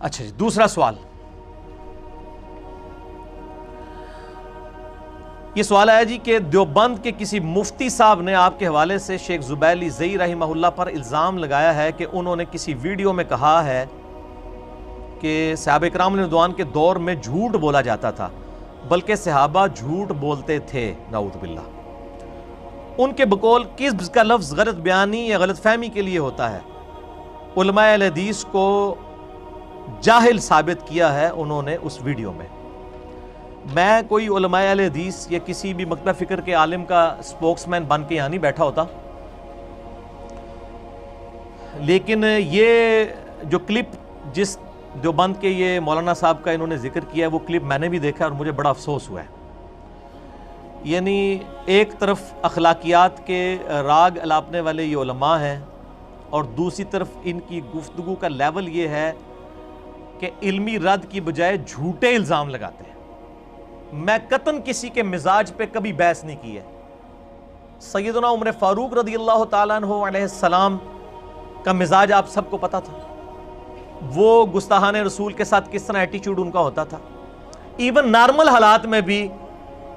اچھا جی، دوسرا سوال، یہ سوال آیا جی کہ دیوبند کے کسی مفتی صاحب نے آپ کے حوالے سے شیخ زبیلی زئی رحمہ اللہ پر الزام لگایا ہے کہ انہوں نے کسی ویڈیو میں کہا ہے کہ صحابہ کرام رضوان کے دور میں جھوٹ بولا جاتا تھا، بلکہ صحابہ جھوٹ بولتے تھے، نعوذ باللہ۔ ان کے بقول کذب کا لفظ غلط بیانی یا غلط فہمی کے لیے ہوتا ہے۔ علماء اہل حدیث کو جاہل ثابت کیا ہے انہوں نے اس ویڈیو میں۔ میں کوئی علماء اہل حدیث یا کسی بھی مکتبہ فکر کے عالم کا سپوکس مین بن کے یہاں نہیں بیٹھا ہوتا، لیکن یہ جو کلپ جس دیوبند کے یہ مولانا صاحب کا انہوں نے ذکر کیا ہے، وہ کلپ میں نے بھی دیکھا اور مجھے بڑا افسوس ہوا ہے۔ یعنی ایک طرف اخلاقیات کے راگ الاپنے والے یہ علماء ہیں، اور دوسری طرف ان کی گفتگو کا لیول یہ ہے کہ علمی رد کی بجائے جھوٹے الزام لگاتے ہیں۔ میں قطعاً کسی کے مزاج پہ کبھی بحث نہیں کی ہے۔ سیدنا عمر فاروق رضی اللہ تعالیٰ عنہ علیہ السلام کا مزاج آپ سب کو پتا تھا، وہ گستاحان رسول کے ساتھ کس طرح ایٹیچیوڈ ان کا ہوتا تھا۔ ایون نارمل حالات میں بھی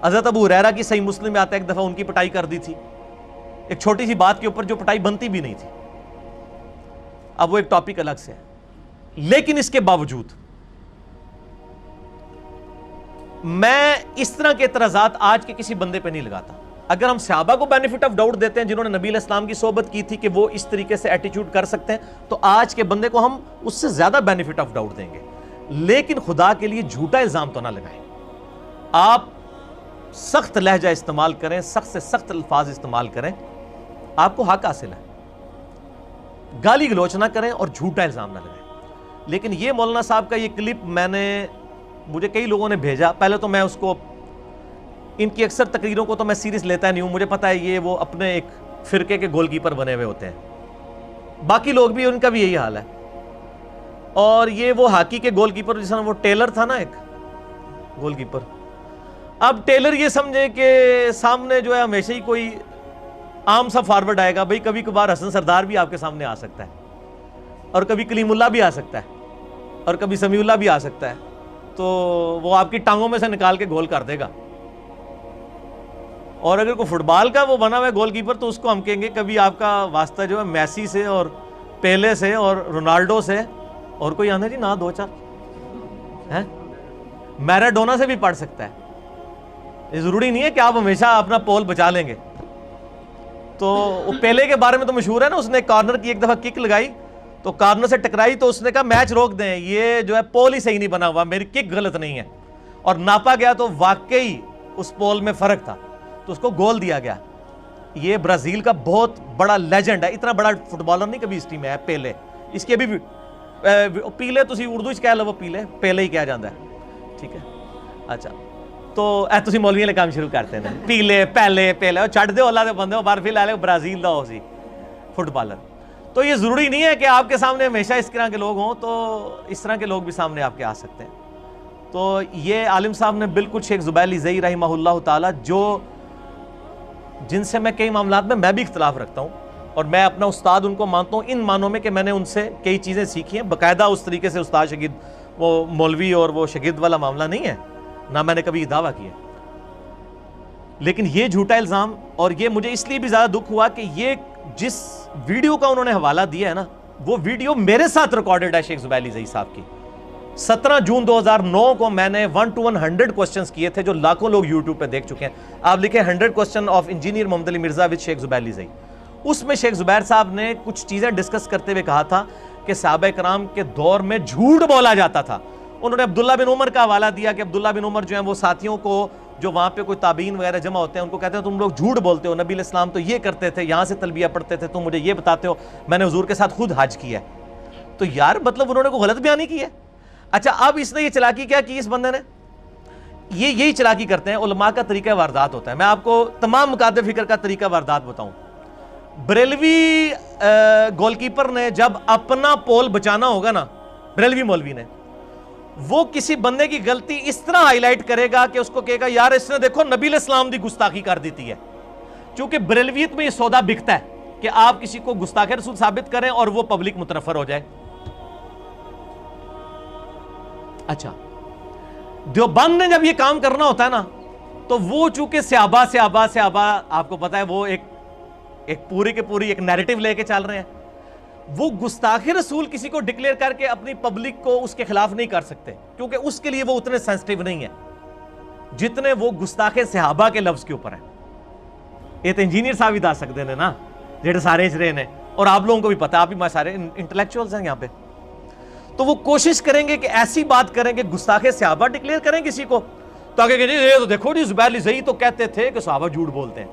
حضرت ابو ہریرہ کی صحیح مسلم میں آتا ہے ایک دفعہ ان کی پٹائی کر دی تھی، ایک چھوٹی سی بات کے اوپر جو پٹائی بنتی بھی نہیں تھی۔ اب وہ ایک ٹاپک الگ سے ہے، لیکن اس کے باوجود میں اس طرح کے اعتراضات آج کے کسی بندے پہ نہیں لگاتا۔ اگر ہم صحابہ کو بینیفٹ آف ڈاؤٹ دیتے ہیں جنہوں نے نبی علیہ السلام کی صحبت کی تھی کہ وہ اس طریقے سے ایٹیچیوڈ کر سکتے ہیں، تو آج کے بندے کو ہم اس سے زیادہ بینیفٹ آف ڈاؤٹ دیں گے۔ لیکن خدا کے لیے جھوٹا الزام تو نہ لگائیں۔ آپ سخت لہجہ استعمال کریں، سخت سے سخت الفاظ استعمال کریں، آپ کو حق حاصل ہے۔ گالی گلوچ نہ کریں اور جھوٹا الزام نہ لگائیں۔ لیکن یہ مولانا صاحب کا یہ کلپ مجھے کئی لوگوں نے بھیجا۔ پہلے تو میں اس کو، ان کی اکثر تقریروں کو تو میں سیریس لیتا نہیں ہوں، مجھے پتا ہے یہ وہ اپنے ایک فرقے کے گول کیپر بنے ہوئے ہوتے ہیں، باقی لوگ بھی ان کا بھی یہی حال ہے۔ اور یہ وہ ہاکی کے گول کیپر، جس طرح وہ ٹیلر تھا نا ایک گول کیپر، اب ٹیلر یہ سمجھے کہ سامنے جو ہے ہمیشہ ہی کوئی عام سا فارورڈ آئے گا۔ بھئی کبھی کبھار حسن سردار بھی آپ کے سامنے آ سکتا ہے، اور کبھی کلیم اللہ بھی آ سکتا ہے، اور کبھی سمیع اللہ بھی آ سکتا ہے، تو وہ آپ کی ٹانگوں میں سے نکال کے گول کر دے گا۔ اور اگر کوئی فٹ بال کا وہ بنا ہوا ہے گول کیپر، تو اس کو ہم کہیں گے کبھی آپ کا واسطہ جو ہے میسی سے اور پیلے سے اور رونالڈو سے، اور کوئی آنا جی نہ دو چار ہیں، میراڈونا سے بھی پڑھ سکتا ہے۔ یہ ضروری نہیں ہے کہ آپ ہمیشہ اپنا پول بچا لیں گے۔ تو پیلے کے بارے میں تو مشہور ہے نا، اس نے کارنر کی ایک دفعہ کک لگائی تو کارنر سے ٹکرائی، تو اس نے کہا میچ روک دیں، یہ جو ہے پول ہی صحیح نہیں بنا ہوا، میری کک غلط نہیں ہے، اور ناپا گیا تو واقعی اس پول میں فرق تھا، تو اس کو گول دیا گیا۔ یہ برازیل کا بہت بڑا لیجنڈ ہے، اتنا بڑا فٹ بالر نہیں کبھی ہسٹری میں ہے پیلے۔ اس کے ابھی پیلے تسی اردو چ کہہ لو، پیلے پیلے ہی کہا جاتا ہے، ٹھیک ہے۔ اچھا تو اے تسی مولویاں والے کام شروع کرتے ہیں، پیلے پہلے پیلے چھڈ دو اللہ دے بندے، بار پھر لے لے برازیل دا ہو سی فٹ بالر۔ تو یہ ضروری نہیں ہے کہ آپ کے سامنے ہمیشہ اس طرح کے لوگ ہوں، تو اس طرح کے لوگ بھی سامنے آپ کے آ سکتے ہیں۔ تو یہ عالم صاحب نے بالکل شیخ زبیلی زئی رحمہ اللہ تعالی، جن سے میں کئی معاملات میں بھی اختلاف رکھتا ہوں، اور میں اپنا استاد ان کو مانتا ہوں ان معنوں میں کہ میں نے ان سے کئی چیزیں سیکھی ہیں باقاعدہ، اس طریقے سے استاد شاگرد، وہ مولوی اور وہ شاگرد والا معاملہ نہیں ہے، نہ میں نے کبھی دعویٰ کیا۔ لیکن یہ جھوٹا الزام، اور یہ مجھے اس لیے بھی زیادہ دکھ ہوا کہ یہ جس ویڈیو کا انہوں نے حوالہ دیا ہے نا، وہ ویڈیو میرے ساتھ ریکارڈڈ ہے شیخ زبیلی زئی صاحب کی۔ 17 جون 2009 کو میں نے 1 to 100 کوسچنز کیے تھے، جو لاکھوں لوگ یوٹیوب پہ دیکھ چکے ہیں۔ آپ لکھیں 100 question of engineer Muhammad Ali Mirza with شیخ زبیلی زئی۔ اس میں شیخ زبیر صاحب نے کچھ چیزیں ڈسکس کرتے ہوئے کہا تھا کہ صحابہ کرام کے دور میں جھوٹ بولا جاتا تھا۔ انہوں نے عبداللہ بن عمر کا حوالہ دیا کہ عبداللہ بن عمر جو ہیں وہ ساتھیوں کو، جو وہاں پہ کوئی تابعین وغیرہ جمع ہوتے ہیں، ان کو کہتے ہیں تم لوگ جھوٹ بولتے ہو، نبی علیہ السلام تو یہ کرتے تھے، یہاں سے تلبیہ پڑھتے تھے، تم مجھے یہ بتاتے ہو، میں نے حضور کے ساتھ خود حج کیا ہے۔ تو یار مطلب انہوں نے کوئی غلط بیانی کی ہے؟ اچھا اب اس نے یہ چلاکی کیا کی، اس بندے نے یہی چلاکی کرتے ہیں، علماء کا طریقہ واردات ہوتا ہے۔ میں آپ کو تمام مقاطع فکر کا طریقہ واردات بتاؤں۔ بریلوی گول کیپر نے جب اپنا پول بچانا ہوگا نا، بریلوی مولوی نے، وہ کسی بندے کی غلطی اس طرح ہائی لائٹ کرے گا کہ اس کو کہے گا یار اس نے دیکھو نبی علیہ السلام دی گستاخی کر دیتی ہے۔ چونکہ بریلویت میں یہ سودا بکتا ہے کہ آپ کسی کو گستاخ رسول ثابت کریں اور وہ پبلک متنفر ہو جائے۔ اچھا دیوبند نے جب یہ کام کرنا ہوتا ہے نا تو وہ چونکہ صحابہ آپ کو پتا ہے وہ ایک پوری کے پوری ایک نیریٹو لے کے چل رہے ہیں، وہ گستاخ رسول کسی کو ڈکلیئر کر کے اپنی پبلک کو اس کے خلاف نہیں کر سکتے، کیونکہ اس کے لیے وہ اتنے سینسٹیو نہیں ہیں جتنے وہ گستاخ صحابہ کے لفظ کے اوپر ہیں۔ یہ تو انجینئر صاحب ہی دس سکتے ہیں نا جہاں سارے اچرے نے، اور آپ لوگوں کو بھی پتا، آپ بھی سارے انٹلیکچوئلز ہیں یہاں پہ، تو وہ کوشش کریں گے کہ ایسی بات کریں کہ گستاخ صحابہ ڈکلیئر کریں کسی کو، تاکہ کہ یہ تو دیکھو جی زبیر لزئی تو کہتے تھے کہ صحابہ جھوٹ بولتے ہیں،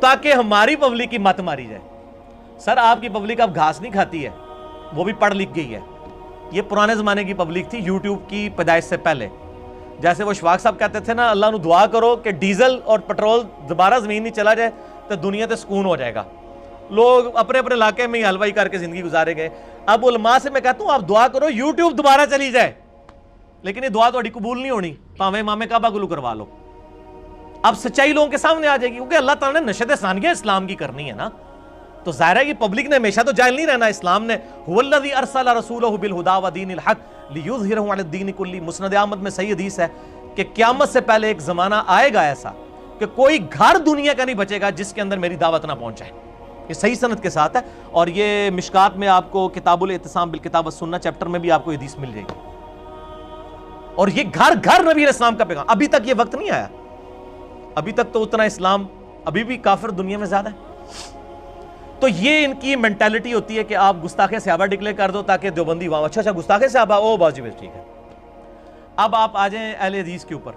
تاکہ ہماری پبلک کی مت ماری جائے۔ سر آپ کی پبلک اب گھاس نہیں کھاتی ہے، وہ بھی پڑھ لکھ گئی ہے۔ یہ پرانے زمانے کی پبلک تھی، یوٹیوب کی پیدائش سے پہلے، جیسے وہ شفاق صاحب کہتے تھے نا اللہ نو دعا کرو کہ ڈیزل اور پٹرول دوبارہ زمین نہیں چلا جائے تو دنیا تے سکون ہو جائے گا۔ لوگ اپنے اپنے علاقے میں ہی حلوائی کر کے زندگی گزارے گئے۔ اب علماء سے میں کہتا ہوں آپ دعا کرو یوٹیوب دوبارہ چلی جائے، لیکن یہ دعا تھوڑی قبول نہیں ہونی، پاویں امام کعبہ گلو کروا لو۔ اب سچائی لوگوں کے سامنے آ جائے گی، کیونکہ اللہ تعالیٰ نے نشد ثانیہ اسلام کی کرنی ہے نا، تو ظاہر ہے کہ پبلک نے ہمیشہ تو جاہل نہیں رہنا۔ اسلام نے هو الذی ارسل رسولہ بالہدی ودین الحق لیظہرہ علی الدین کلہ، مسند احمد میں صحیح حدیث ہے کہ قیامت سے پہلے ایک زمانہ آئے گا ایسا کہ کوئی گھر دنیا کا نہیں بچے گا جس کے اندر میری دعوت نہ پہنچائے۔ یہ صحیح سند کے ساتھ ہے، اور یہ مشکات میں آپ کو کتاب الاعتصام بالکتاب والسنہ چیپٹر میں بھی آپ کو حدیث مل جائے گی، اور یہ گھر گھر نبی علیہ السلام کا پیغام۔ ابھی تک یہ وقت نہیں آیا، ابھی تک تو اتنا اسلام ابھی بھی کافر دنیا میں زیادہ ہے۔ تو یہ ان کی مینٹالٹی ہوتی ہے کہ آپ گستاخ صحابہ ڈکلیئر کر دو تاکہ دیوبندی وہاں اچھا گستاخ صحابہ او باجی بس ٹھیک ہے۔ اب آپ آ جائیں اہل حدیث کے اوپر۔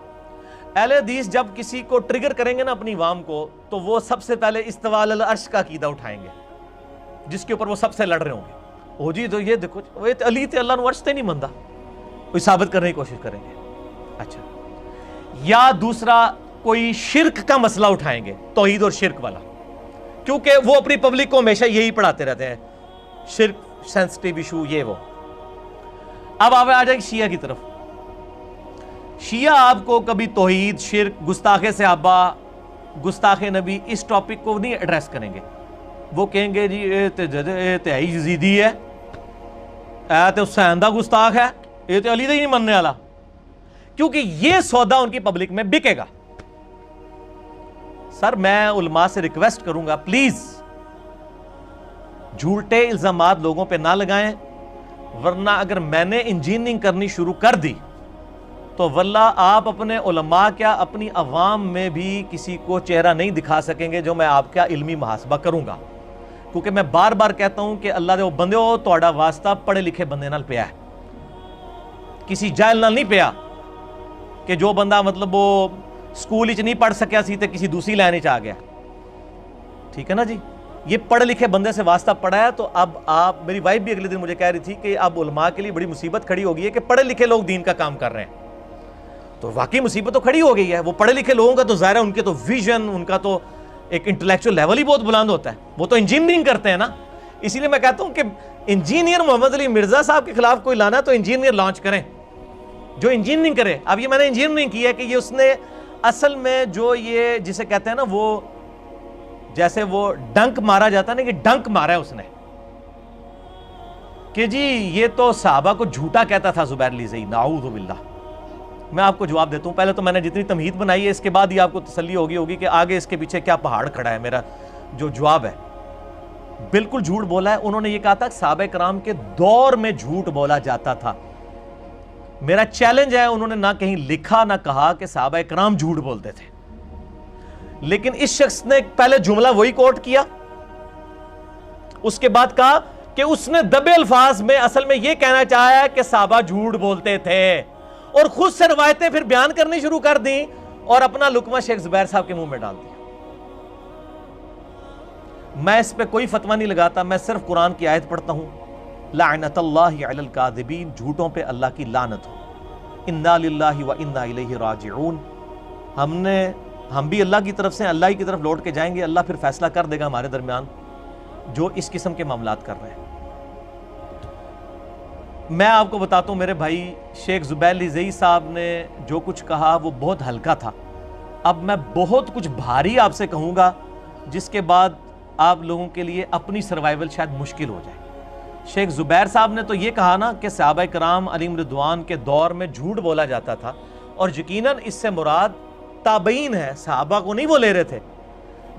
اہل حدیث جب کسی کو ٹریگر کریں گے نا اپنی عوام کو، تو وہ سب سے پہلے استواء علی العرش کا عقیدہ اٹھائیں گے جس کے اوپر وہ سب سے لڑ رہے ہوں گے۔ او جی تو یہ دیکھو علی تے اللہ نو عرش تے نہیں مندا، کوئی ثابت کرنے کی کوشش کریں گے۔ اچھا، یا دوسرا کوئی شرک کا مسئلہ اٹھائیں گے، توحید اور شرک والا، کیونکہ وہ اپنی پبلک کو ہمیشہ یہی پڑھاتے رہتے ہیں، شرک سینسٹیو ایشو یہ وہ۔ اب آپ آ جائیں شیعہ کی طرف۔ شیعہ آپ کو کبھی توحید، شرک، گستاخ صحابہ، گستاخ نبی اس ٹاپک کو نہیں ایڈریس کریں گے۔ وہ کہیں گے جی اے تے یزیدی ہے، اے تے حسین دا گستاخ ہے، اے تے علی دا ہی نہیں مننے والا، کیونکہ یہ سودا ان کی پبلک میں بکے گا۔ سر میں علماء سے ریکویسٹ کروں گا پلیز جھوٹے الزامات لوگوں پہ نہ لگائیں، ورنہ اگر میں نے انجینئرنگ کرنی شروع کر دی تو واللہ آپ اپنے علماء کیا اپنی عوام میں بھی کسی کو چہرہ نہیں دکھا سکیں گے جو میں آپ کا علمی محاسبہ کروں گا، کیونکہ میں بار بار کہتا ہوں کہ اللہ دے وہ بندے ہو تہاڈا واسطہ پڑھے لکھے بندے نال پیا ہے، کسی جاہل نال نہیں پیا کہ جو بندہ مطلب وہ سکول ہی نہیں پڑھ سکیا سی تے کسی دوسری لائن آ گیا، ٹھیک ہے نا جی۔ یہ پڑھے لکھے بندے سے واسطہ پڑا ہے، تو اب آپ، میری وائف بھی اگلے دن مجھے کہہ رہی تھی کہ اب علماء کے لیے بڑی مصیبت کھڑی ہو گئی ہے کہ پڑھے لکھے لوگ دین کا کام کر رہے ہیں، تو واقعی مصیبت تو کھڑی ہو گئی ہے۔ وہ پڑھے لکھے لوگوں کا تو ظاہر ہے ان کے تو ویژن، ان کا تو ایک انٹلیکچوئل لیول ہی بہت بلند ہوتا ہے، وہ تو انجینئرنگ کرتے ہیں نا۔ اسی لیے میں کہتا ہوں کہ انجینئر محمد علی مرزا صاحب کے خلاف کوئی لانا تو انجینئر لانچ کریں جو انجینئرنگ کرے۔ اب یہ میں نے انجینئرنگ کی ہے کہ یہ اس نے اصل میں جو یہ جسے کہتے ہیں نا وہ جیسے وہ ڈنک مارا جاتا ہے نا، کہ ڈنک مارا ہے اس نے کہ جی یہ تو صحابہ کو جھوٹا کہتا تھا زبیر لزئی، نعوذ باللہ۔ میں آپ کو جواب دیتا ہوں، پہلے تو میں نے جتنی تمہید بنائی ہے اس کے بعد ہی آپ کو تسلی ہوگی کہ آگے اس کے پیچھے کیا پہاڑ کھڑا ہے۔ میرا جو جواب ہے بالکل جھوٹ بولا ہے۔ انہوں نے یہ کہا تھا کہ صحابہ کرام کے دور میں جھوٹ بولا جاتا تھا۔ میرا چیلنج ہے، انہوں نے نہ کہیں لکھا نہ کہا کہ صحابہ کرام جھوٹ بولتے تھے، لیکن اس شخص نے پہلے جملہ وہی کوٹ کیا، اس کے بعد کہا کہ اس نے دبے الفاظ میں اصل میں یہ کہنا چاہا ہے کہ صحابہ جھوٹ بولتے تھے، اور خود سے روایتیں پھر بیان کرنی شروع کر دیں اور اپنا لقمہ شیخ زبیر صاحب کے منہ میں ڈال دیا۔ میں اس پہ کوئی فتویٰ نہیں لگاتا، میں صرف قرآن کی آیت پڑھتا ہوں، لعنت اللہ علی الکاذبین، جھوٹوں پہ اللہ کی لعنت ہو، انا للہ و انا الیہ راجعون۔ ہم بھی اللہ کی طرف سے اللہ ہی کی طرف لوٹ کے جائیں گے، اللہ پھر فیصلہ کر دے گا ہمارے درمیان جو اس قسم کے معاملات کر رہے ہیں۔ میں آپ کو بتاتا ہوں میرے بھائی، شیخ زبیر لزئی صاحب نے جو کچھ کہا وہ بہت ہلکا تھا۔ اب میں بہت کچھ بھاری آپ سے کہوں گا جس کے بعد آپ لوگوں کے لیے اپنی سروائیول شاید مشکل ہو جائے۔ شیخ زبیر صاحب نے تو یہ کہا نا کہ صحابہ کرام علیہم رضوان کے دور میں جھوٹ بولا جاتا تھا، اور یقیناً اس سے مراد تابعین ہے، صحابہ کو نہیں وہ لے رہے تھے۔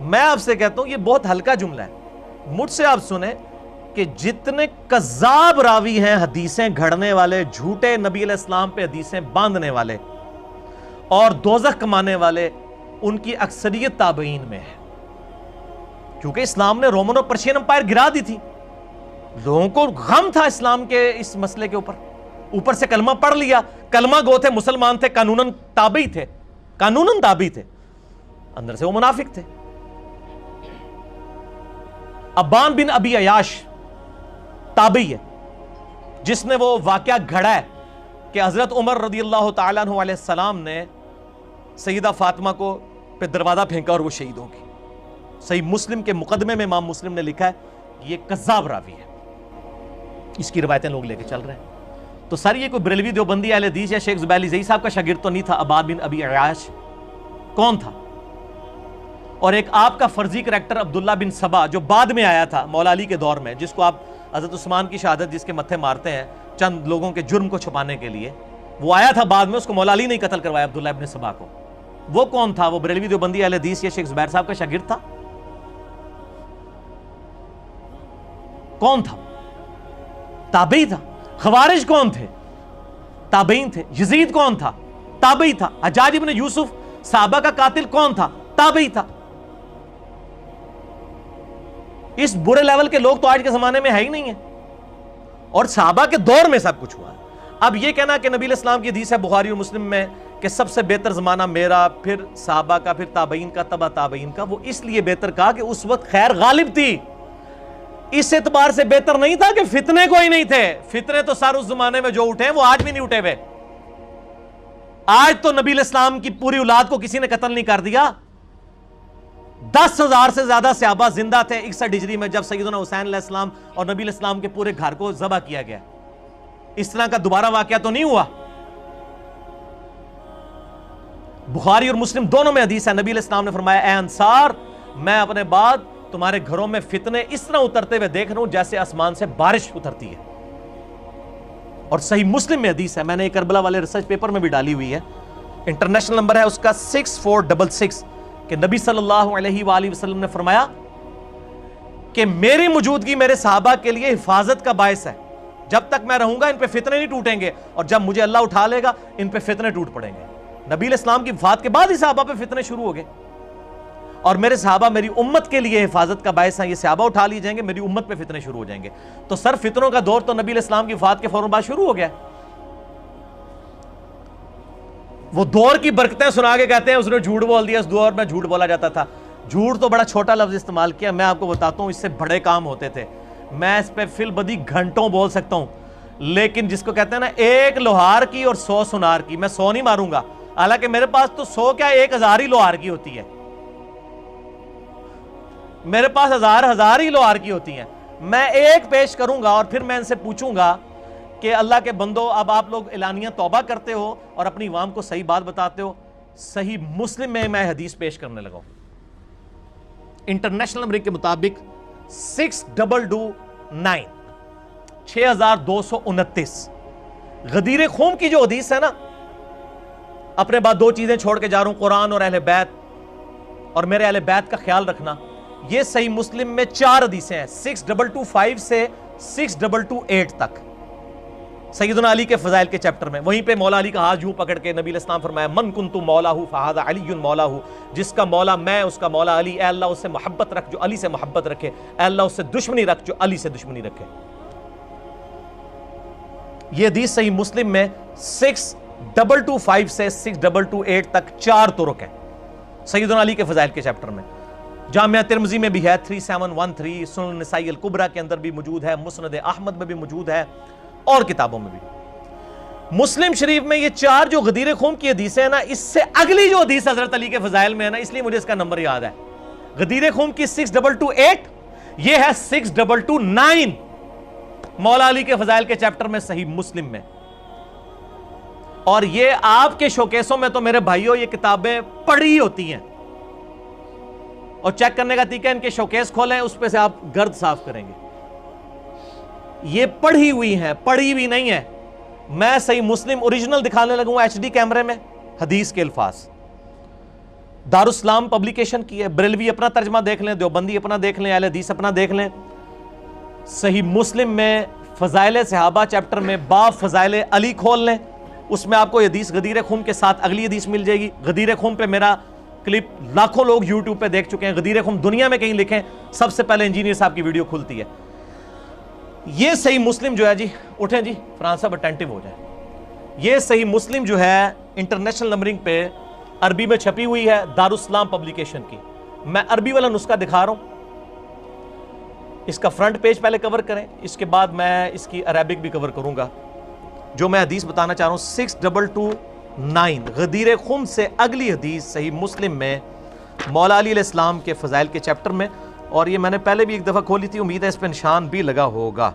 میں آپ سے کہتا ہوں یہ بہت ہلکا جملہ ہے، مجھ سے آپ سنیں کہ جتنے کذاب راوی ہیں، حدیثیں گھڑنے والے، جھوٹے نبی علیہ السلام پہ حدیثیں باندھنے والے اور دوزخ کمانے والے، ان کی اکثریت تابعین میں ہے، کیونکہ اسلام نے رومن اور پرشین امپائر گرا دی تھی۔ لوگوں کو غم تھا اسلام کے اس مسئلے کے اوپر سے کلمہ پڑھ لیا، کلمہ گو تھے، مسلمان تھے، قانوناً تابعی تھے، قانوناً تابعی تھے، اندر سے وہ منافق تھے۔ ابان بن ابی عیاش تابعی ہے، جس نے وہ واقعہ گھڑا ہے کہ حضرت عمر رضی اللہ تعالیٰ عنہ علیہ السلام نے سیدہ فاطمہ کو پہ دروازہ پھینکا اور وہ شہید ہوگی۔ صحیح مسلم کے مقدمے میں امام مسلم نے لکھا ہے کہ یہ کذاب راوی ہے، اس کی روایتیں لوگ لے کے چل رہے ہیں۔ تو سر یہ کوئی بریلوی دیوبندی اہل حدیث یا شیخ زبیر علی صاحب کا شاگرد تو نہیں تھا؟ ابان بن ابی عیاش کون تھا؟ اور ایک آپ کا فرضی کریکٹر عبداللہ بن سبا جو بعد میں آیا تھا مولا علی کے دور میں، جس کو آپ حضرت عثمان کی شہادت جس کے متھے مارتے ہیں چند لوگوں کے جرم کو چھپانے کے لیے، وہ آیا تھا بعد میں، اس کو مولا علی نے قتل کروایا عبداللہ بن سبا کو۔ وہ کون تھا؟ وہ بریلوی دیوبندی اہل حدیث یا شیخ زبیر صاحب کا شاگرد تھا؟ کون تھا؟ تابعی تھا۔ خوارج کون تھے؟ تابعین تھے۔ یزید کون تھا؟ تابعی تھا۔ حجاج ابن یوسف صحابہ کا قاتل کون تھا؟ تابعی تھا۔ اس برے لیول کے لوگ تو آج کے زمانے میں ہے ہی نہیں ہیں، اور صحابہ کے دور میں سب کچھ ہوا ہے۔ اب یہ کہنا کہ نبی علیہ السلام کی حدیث ہے بخاری اور مسلم میں کہ سب سے بہتر زمانہ میرا، پھر صحابہ کا، پھر تابعین کا، تبع تابعین کا، وہ اس لیے بہتر کہا کہ اس وقت خیر غالب تھی۔ اس اعتبار سے بہتر نہیں تھا کہ فتنے کوئی نہیں تھے۔ فتنے تو سر اس زمانے میں جو اٹھے ہیں وہ آج بھی نہیں اٹھے ہوئے۔ آج تو نبی علیہ السلام کی پوری اولاد کو کسی نے قتل نہیں کر دیا۔ 10,000 سے زیادہ صحابہ زندہ تھے 61 ہجری میں جب سیدنا حسین علیہ السلام اور نبی علیہ السلام کے پورے گھر کو ذبح کیا گیا۔ اس طرح کا دوبارہ واقعہ تو نہیں ہوا۔ بخاری اور مسلم دونوں میں حدیث ہے، نبی علیہ السلام نے فرمایا اے انصار، میں اپنے بعد تمہارے گھروں میں فتنے اس طرح اترتے ہوئے دیکھ رہا ہوں جیسے آسمان سے بارش اترتی ہے۔ اور صحیح مسلم میں حدیث ہے، میں نے ایک کربلا والے ریسرچ پیپر میں بھی ڈالی ہوئی ہے، انٹرنیشنل نمبر ہے اس کا 6466، کہ نبی صلی اللہ علیہ وآلہ وسلم نے فرمایا کہ میری موجودگی میرے صحابہ کے لیے حفاظت کا باعث ہے۔ جب تک میں رہوں گا ان پہ فتنے نہیں ٹوٹیں گے، اور جب مجھے اللہ اٹھا لے گا ان پہ فتنے ٹوٹ پڑیں گے۔ نبی علیہ السلام کی وفات کے بعد ہی صحابہ پہ فتنے شروع ہو گئے، اور میرے صحابہ میری امت کے لیے حفاظت کا باعث ہیں۔ یہ صحابہ اٹھا لیے جائیں گے، میری امت پہ فتنے شروع ہو جائیں گے۔ تو سر فتنوں کا دور تو نبی علیہ السلام کی وفات کے فوراً بعد شروع ہو گیا۔ وہ دور کی برکتیں سنا کے کہتے ہیں اس نے جھوٹ بول دیا، اس دور میں جھوٹ بولا جاتا تھا۔ جھوٹ تو بڑا چھوٹا لفظ استعمال کیا، میں آپ کو بتاتا ہوں اس سے بڑے کام ہوتے تھے۔ میں اس پہ فی البدی گھنٹوں بول سکتا ہوں، لیکن جس کو کہتے ہیں نا ایک لوہار کی اور 100 سونار کی، میں 100 نہیں ماروں گا، حالانکہ میرے پاس تو 100 کیا 1000 ہی لوہار کی ہوتی ہے، میرے پاس ہزار ہی لوہار کی ہوتی ہیں۔ میں ایک پیش کروں گا اور پھر میں ان سے پوچھوں گا کہ اللہ کے بندو، اب آپ لوگ اعلانیہ توبہ کرتے ہو اور اپنی عوام کو صحیح بات بتاتے ہو۔ صحیح مسلم میں حدیث پیش کرنے لگا ہوں، انٹرنیشنل نمبر کے مطابق 6229 6229 غدیر خون کی جو حدیث ہے نا، اپنے بعد 2 چیزیں چھوڑ کے جا رہا ہوں، قرآن اور اہل بیت، اور میرے اہل بیت کا خیال رکھنا۔ یہ صحیح مسلم میں 4 حدیثیں ہیں، 6225 سے 6228 تک، سیدنا علی کے فضائل کے چیپٹر میں۔ وہیں پہ مولا علی کا ہاتھ یوں پکڑ کے نبی علیہ السلام فرمایا من کنت مولا فہذا علی مولا، جس کا مولا میں اس کا مولا علی، اے اللہ اس سے محبت رکھ جو علی سے محبت رکھے، اے اللہ اس سے دشمنی رکھ جو علی سے دشمنی رکھے۔ یہ حدیث صحیح مسلم میں 6225 سے 6228 تک 4 طرق ہیں سیدنا علی کے فضائل کے چیپٹر میں۔ جامعہ ترمذی میں بھی ہے 3713، سنن نسائی الکبریٰ کے اندر بھی موجود ہے، مسند احمد میں بھی موجود ہے، اور کتابوں میں بھی۔ مسلم شریف میں یہ 4 جو غدیر خون کی حدیثیں ہیں نا، اس سے اگلی جو حدیث حضرت علی کے فضائل میں ہے نا، اس لیے مجھے اس کا نمبر یاد ہے۔ غدیر خون کی 6228، یہ ہے 6229 مولا علی کے فضائل کے چیپٹر میں صحیح مسلم میں۔ اور یہ آپ کے شوکیسوں میں تو میرے بھائیوں یہ کتابیں پڑھی ہوتی ہیں، اور چیک کرنے کا طریقہ ان کے شوکیس کھولیں، اس پہ سے آپ گرد صاف کریں گے۔ یہ پڑھی ہوئی ہیں، پڑھی ہوئی نہیں ہے. میں صحیح مسلم اوریجنل دکھانے لگوں HD کیمرے میں، حدیث کے الفاظ. دارالاسلام پبلیکیشن کی ہے. بریلوی اپنا ترجمہ دیکھ لیں، دیوبندی اپنا دیکھ لیں، اہل حدیث اپنا دیکھ لیں. صحیح مسلم میں فضائل صحابہ چیپٹر میں باب فضائل علی کھول لیں، اس میں آپ کو حدیث غدیر خم کے ساتھ اگلی حدیث مل جائے گی. غدیر خم پہ میرا کلپ لاکھوں لوگ یوٹیوب پہ دیکھ چکے ہیں. غدیر خم دنیا میں کہیں لکھیں، سب سے پہلے انجینئر صاحب کی ویڈیو کھلتی ہے. یہ صحیح مسلم جو ہے جی، اٹھیں جی فرانس صاحب اٹینٹو ہو جائے. یہ صحیح مسلم جو ہے انٹرنیشنل نمبرنگ پہ عربی میں چھپی ہوئی ہے، دارالاسلام پبلیکیشن کی. میں عربی والا نسخہ دکھا رہا ہوں. اس کا فرنٹ پیج پہلے کور کریں، اس کے بعد میں اس کی عربک بھی کور کروں گا. جو میں حدیث بتانا چاہ رہا ہوں 6229 غدیر خم سے اگلی حدیث صحیح مسلم میں مولا علی علیہ السلام کے فضائل کے چیپٹر میں. اور یہ میں نے پہلے بھی ایک دفعہ کھولی تھی، امید ہے اس پہ نشان بھی لگا ہوگا.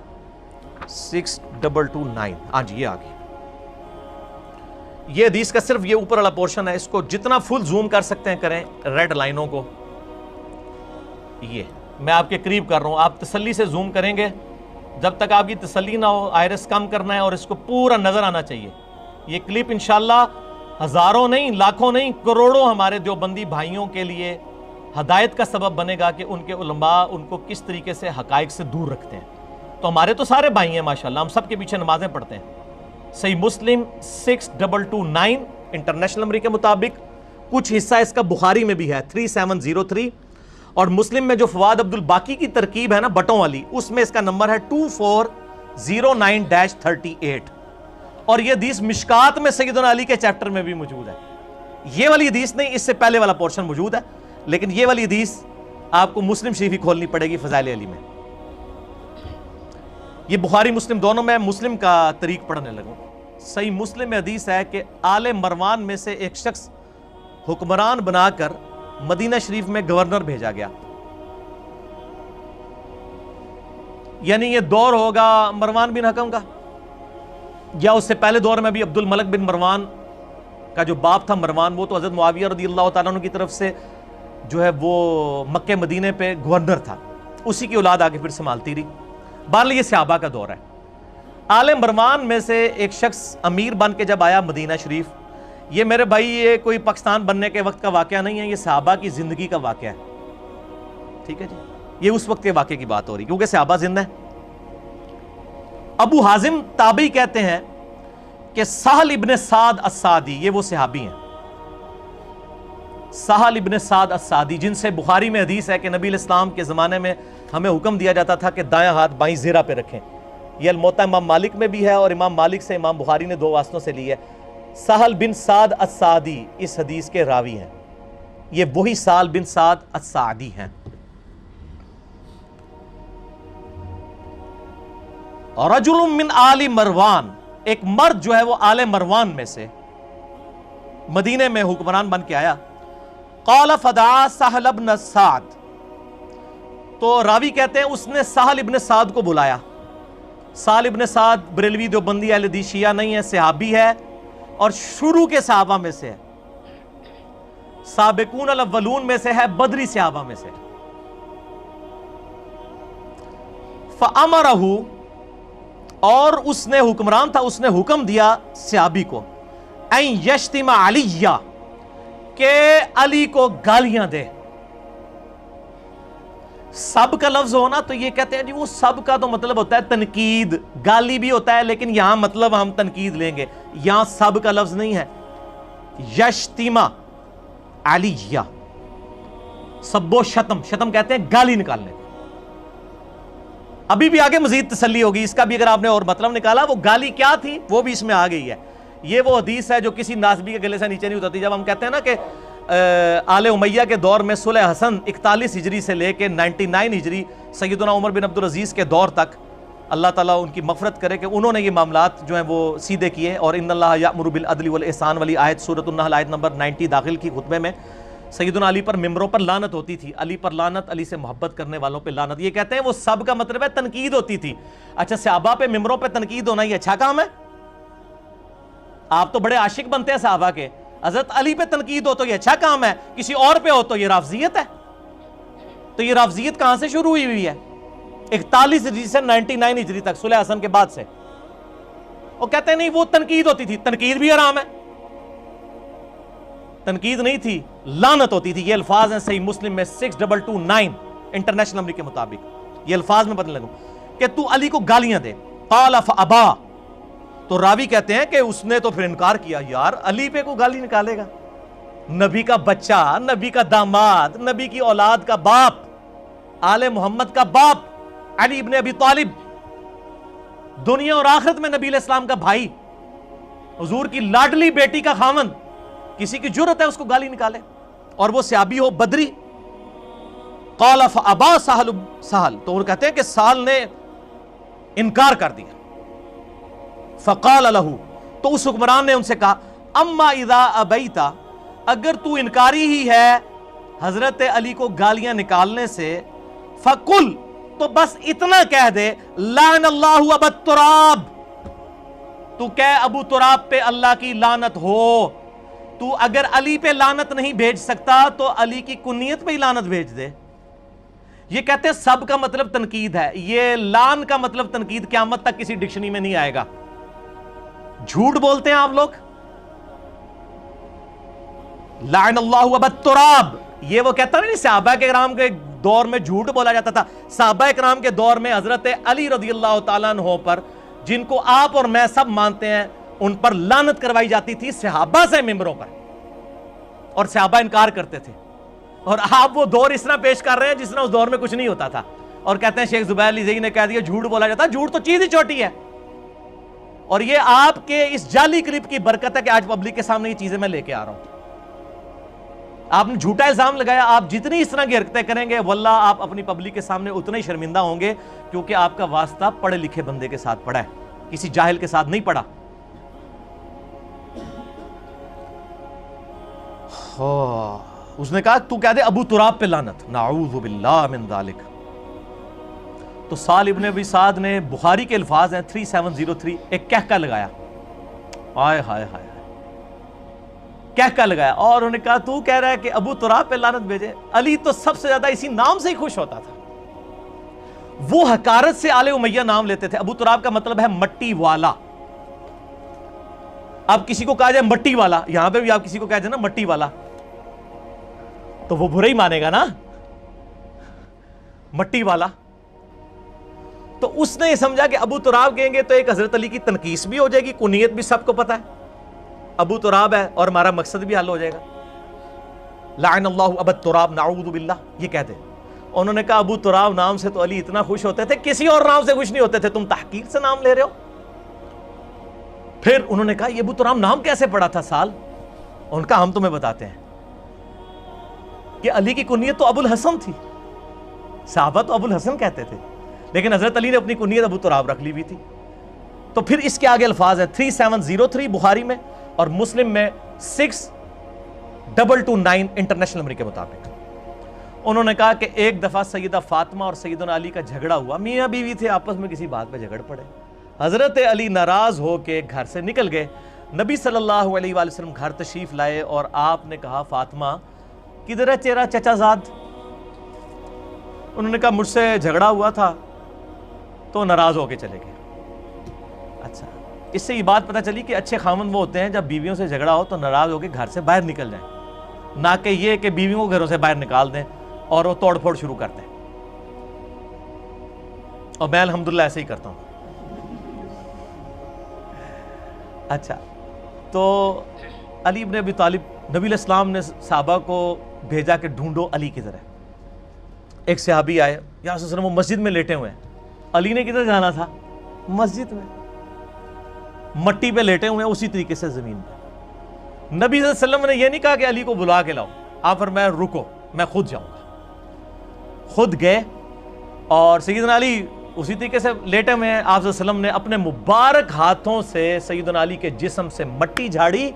6229 ہاں جی یہ آگئی. یہ حدیث کا صرف یہ اوپر والا پورشن ہے، اس کو جتنا فل زوم کر سکتے ہیں کریں، ریڈ لائنوں کو. یہ میں آپ کے قریب کر رہا ہوں، آپ تسلی سے زوم کریں گے. جب تک آپ کی تسلی نہ ہو، آئرس کم کرنا ہے اور اس کو پورا نظر آنا چاہیے. یہ کلپ انشاءاللہ ہزاروں نہیں، لاکھوں نہیں، کروڑوں ہمارے دیوبندی بھائیوں کے لیے ہدایت کا سبب بنے گا کہ ان کے علماء ان کو کس طریقے سے حقائق سے دور رکھتے ہیں. تو ہمارے تو سارے بھائی ہیں ماشاءاللہ، ہم سب کے پیچھے نمازیں پڑھتے ہیں. صحیح مسلم 6229 انٹرنیشنل نمبر کے مطابق. کچھ حصہ اس کا بخاری میں بھی ہے 3703، اور مسلم میں جو فواد عبد الباقی کی ترکیب ہے نا بٹوں والی، اس میں اس کا نمبر ہے 2409-38. اور یہ حدیث مشکات میں سیدنا علی کے چیپٹر میں بھی موجود ہے. یہ والی حدیث نہیں، اس سے پہلے والا پورشن موجود ہے، لیکن یہ والی حدیث آپ کو مسلم شریف ہی کھولنی پڑے گی فضائل علی میں. یہ بخاری مسلم دونوں میں مسلم کا طریق پڑھنے لگوں. صحیح مسلم میں حدیث ہے کہ آل مروان میں سے ایک شخص حکمران بنا کر مدینہ شریف میں گورنر بھیجا گیا. یعنی یہ دور ہوگا مروان بن حکم کا، یا اس سے پہلے دور میں بھی عبد الملک بن مروان کا جو باپ تھا مروان، وہ تو حضرت معاویہ رضی اللہ تعالیٰ عنہ کی طرف سے جو ہے وہ مکہ مدینے پہ گورنر تھا، اسی کی اولاد آگے پھر سنبھالتی رہی. بہرحال یہ صحابہ کا دور ہے. آل مروان میں سے ایک شخص امیر بن کے جب آیا مدینہ شریف، یہ میرے بھائی یہ کوئی پاکستان بننے کے وقت کا واقعہ نہیں ہے، یہ صحابہ کی زندگی کا واقعہ ہے. ٹھیک ہے جی، یہ اس وقت کے واقعے کی بات ہو رہی کیونکہ صحابہ زندہ ہیں. ابو حازم تابعی کہتے ہیں کہ سہل ابن سعد الساعدی، یہ وہ صحابی ہیں سہل ابن سعد الساعدی، جن سے بخاری میں حدیث ہے کہ نبی علیہ السلام کے زمانے میں ہمیں حکم دیا جاتا تھا کہ دائیں ہاتھ بائیں زیرہ پہ رکھیں. یہ الموطا امام مالک میں بھی ہے، اور امام مالک سے امام بخاری نے 2 واسطوں سے لی ہے. سہل بن سعد الساعدی اس حدیث کے راوی ہیں. یہ وہی سہل بن سعد الساعدی ہیں. رجل من آل مروان، ایک مرد جو ہے وہ آل مروان میں سے مدینے میں حکمران بن کے آیا. قال فدعا سہل ابن سعد، تو راوی کہتے ہیں اس نے سہل ابن سعد کو بلایا. سہل ابن سعد بریلوی دیوبندی اہل حدیث شیعہ نہیں ہے، صحابی ہے اور شروع کے صحابہ میں سے ہے، سابقون الاولون میں سے ہے، بدری صحابہ میں سے. فامرہ، اور اس نے حکمران تھا، اس نے حکم دیا صحابی کو این یشتم علیہ، کہ علی کو گالیاں دے. سب کا لفظ ہونا تو یہ کہتے ہیں جی وہ سب کا تو مطلب ہوتا ہے تنقید، گالی بھی ہوتا ہے لیکن یہاں مطلب ہم تنقید لیں گے، یہاں سب کا لفظ نہیں ہے. یشتم علیہ، سب و شتم، شتم کہتے ہیں گالی نکالنے. ابھی بھی آگے مزید تسلی ہوگی اس کا بھی، اگر آپ نے اور مطلب نکالا وہ گالی کیا تھی وہ بھی اس میں آ گئی ہے. یہ وہ حدیث ہے جو کسی ناسبی کے گلے سے نیچے نہیں اترتی. جب ہم کہتے ہیں نا کہ آل امیہ کے دور میں صلح حسن 41 ہجری سے لے کے 99 ہجری سیدنا عمر بن عبدالعزیز کے دور تک، اللہ تعالیٰ ان کی مغفرت کرے کہ انہوں نے یہ معاملات جو ہیں وہ سیدھے کیے. اور ان اللہ یأمر بالعدل والاحسان والی آیت سورۃ النحل آیت نمبر 90 داخل کی خطبے میں سیدنا علی پر ممبروں پر لعنت ہوتی تھی. علی پر لعنت، علی سے محبت کرنے والوں پہ لعنت. یہ کہتے ہیں وہ سب کا مطلب ہے تنقید ہوتی تھی. اچھا صحابہ پہ ممبروں پہ تنقید ہونا یہ اچھا کام ہے؟ آپ تو بڑے عاشق بنتے ہیں صحابہ کے، حضرت علی پہ تنقید ہو تو یہ اچھا کام ہے، کسی اور پہ ہو تو یہ رافضیت ہے. تو یہ رافضیت کہاں سے شروع ہوئی ہے؟ 41 ہجری سے 99 ہجری تک، صلح حسن کے بعد سے. وہ کہتے ہیں نہیں وہ تنقید ہوتی تھی. تنقید بھی حرام ہے. تنقید نہیں تھی، لعنت ہوتی تھی. یہ الفاظ ہیں صحیح مسلم میں 6229 انٹرنیشنل نمبر کے مطابق. یہ الفاظ میں بدلنے لگوں کہ تو علی کو گالیاں دے. قال فابا، تو راوی کہتے ہیں کہ اس نے تو پھر انکار کیا. یار علی پہ کو گالی نکالے گا؟ نبی کا بچہ، نبی کا داماد، نبی کی اولاد کا باپ، آل محمد کا باپ، علی ابن ابی طالب، دنیا اور آخرت میں نبی علیہ السلام کا بھائی، حضور کی لاڈلی بیٹی کا خاوند، کسی کی جرت ہے اس کو گالی نکالے؟ اور وہ صحابی ہو بدری. قال فابا سہل، تو وہ کہتے ہیں کہ سہل نے انکار کر دیا. فقال له، تو اس حکمران نے ان سے کہا اما اذا ابیتا، اگر تو انکاری ہی ہے حضرت علی کو گالیاں نکالنے سے، فقل، تو بس اتنا کہہ دے لعن اللہ ابا تراب، تو کہہ ابو تراب پہ اللہ کی لعنت ہو. تو اگر علی پہ لعنت نہیں بھیج سکتا تو علی کی کنیت پہ ہی لعنت بھیج دے. یہ کہتے ہیں سب کا مطلب تنقید ہے. یہ لعن کا مطلب تنقید قیامت تک کسی ڈکشنری میں نہیں آئے گا. جھوٹ بولتے ہیں آپ لوگ. لعن اللہ ابا تراب، یہ وہ کہتا نہیں صحابہ کرام کے دور میں جھوٹ بولا جاتا تھا. صحابہ کرام کے دور میں حضرت علی رضی اللہ تعالیٰ عنہ پر، جن کو آپ اور میں سب مانتے ہیں، ان پر لعنت کروائی جاتی تھی صحابہ سے ممبروں پر، اور صحابہ انکار کرتے تھے. اور آپ وہ دور اس طرح پیش کر رہے ہیں جس طرح اس دور میں کچھ نہیں ہوتا تھا، اور کہتے ہیں شیخ زبیر علی زئی نے کہہ دیا جھوٹ بولا جاتا. جھوٹ تو چیز ہی چھوٹی ہے. اور یہ آپ کے اس جعلی کلپ کی برکت ہے کہ آج پبلک کے سامنے یہ چیزیں میں لے کے آ رہا ہوں. آپ نے جھوٹا الزام لگایا. آپ جتنی اس طرح کی حرکتیں کریں گے واللہ آپ اپنی پبلک کے سامنے اتنے ہی شرمندہ ہوں گے، کیونکہ آپ کا واسطہ پڑھے لکھے بندے کے ساتھ پڑا ہے، کسی جاہل کے ساتھ نہیں پڑا. اس نے کہا تو کہہ دے ابو تراب پہ لعنت. نعوذ باللہ من ذالک. تو سال ابن ابی سعد نے، بخاری کے الفاظ ہیں 3703، ایک کہکا لگایا. آئے ہائے ہائے، کہکا لگایا. اور انہوں نے کہا تو کہہ رہا ہے کہ ابو تراب پہ لعنت بھیجے. علی تو سب سے زیادہ اسی نام سے ہی خوش ہوتا تھا. وہ حقارت سے آل امیہ نام لیتے تھے. ابو تراب کا مطلب ہے مٹی والا. اب کسی کو کہا جائے مٹی والا، یہاں پہ بھی آپ کسی کو کہہ جائے نا مٹی والا، تو وہ برا ہی مانے گا نا، مٹی والا. تو اس نے یہ سمجھا کہ ابو تراب کہیں گے تو ایک حضرت علی کی تنقیس بھی ہو جائے گی، کنیت بھی سب کو پتا ہے، ابو تراب ہے، اور ہمارا مقصد بھی حل ہو جائے گا. لعن اللہ ابا تراب، نعوذ باللہ، یہ کہتے. انہوں نے کہا ابو تراب نام سے تو علی اتنا خوش ہوتے تھے، کسی اور نام سے خوش نہیں ہوتے تھے، تم تحقیر سے نام لے رہے ہو. پھر انہوں نے کہا یہ ابو تراب نام کیسے پڑا تھا سال؟ ان کا ہم تمہیں بتاتے ہیں کہ علی کی کنیت تو ابو الحسن تھی. صحابہ تو ابو الحسن کہتے تھے، لیکن حضرت علی نے اپنی کنیت ابو تراب رکھ لی ہوئی تھی. تو پھر اس کے آگے الفاظ ہیں 3703 بخاری میں، اور مسلم میں 6229 انٹرنیشنل نمبر کے مطابق. انہوں نے کہا کہ ایک دفعہ سیدہ فاطمہ اور سیدنا علی کا جھگڑا ہوا. میاں بیوی تھے، آپس میں کسی بات پہ جھگڑ پڑے. حضرت علی ناراض ہو کے گھر سے نکل گئے. نبی صلی اللہ علیہ وآلہ وسلم گھر تشریف لائے، اور آپ نے کہا فاطمہ کدھر ہے تیرا چچا زاد؟ انہوں نے کہا مجھ سے جھگڑا ہوا تھا تو ناراض ہو کے چلے گئے. اچھا، اس سے یہ بات پتہ چلی کہ اچھے خاوند وہ ہوتے ہیں جب بیویوں سے جھگڑا ہو تو ناراض ہو کے گھر سے باہر نکل جائیں، نہ کہ یہ کہ بیویوں کو گھروں سے باہر نکال دیں اور وہ توڑ پھوڑ شروع کرتے ہیں. اور میں الحمدللہ ایسے ہی کرتا ہوں. اچھا، تو علی ابن ابی طالب، نبی علیہ السلام نے صحابہ کو بھیجا کہ ڈھونڈو علی کدھر ہے. ایک صحابی آئے، یا رسول اللہ وہ مسجد میں لیٹے ہوئے ہیں. علی نے کدھر جانا تھا؟ مسجد میں، مٹی پہ لیٹے ہوئے ہیں اسی طریقے سے زمین پہ. نبی صلی اللہ علیہ وسلم نے یہ نہیں کہا کہ علی کو بلا کے لاؤ، آپ فرمایا رکو میں خود جاؤں گا. خود گئے، اور سیدنا علی اسی طریقے سے لیٹے ہوئے ہیں. آپ صلی اللہ علیہ وسلم نے اپنے مبارک ہاتھوں سے سیدنا علی کے جسم سے مٹی جھاڑی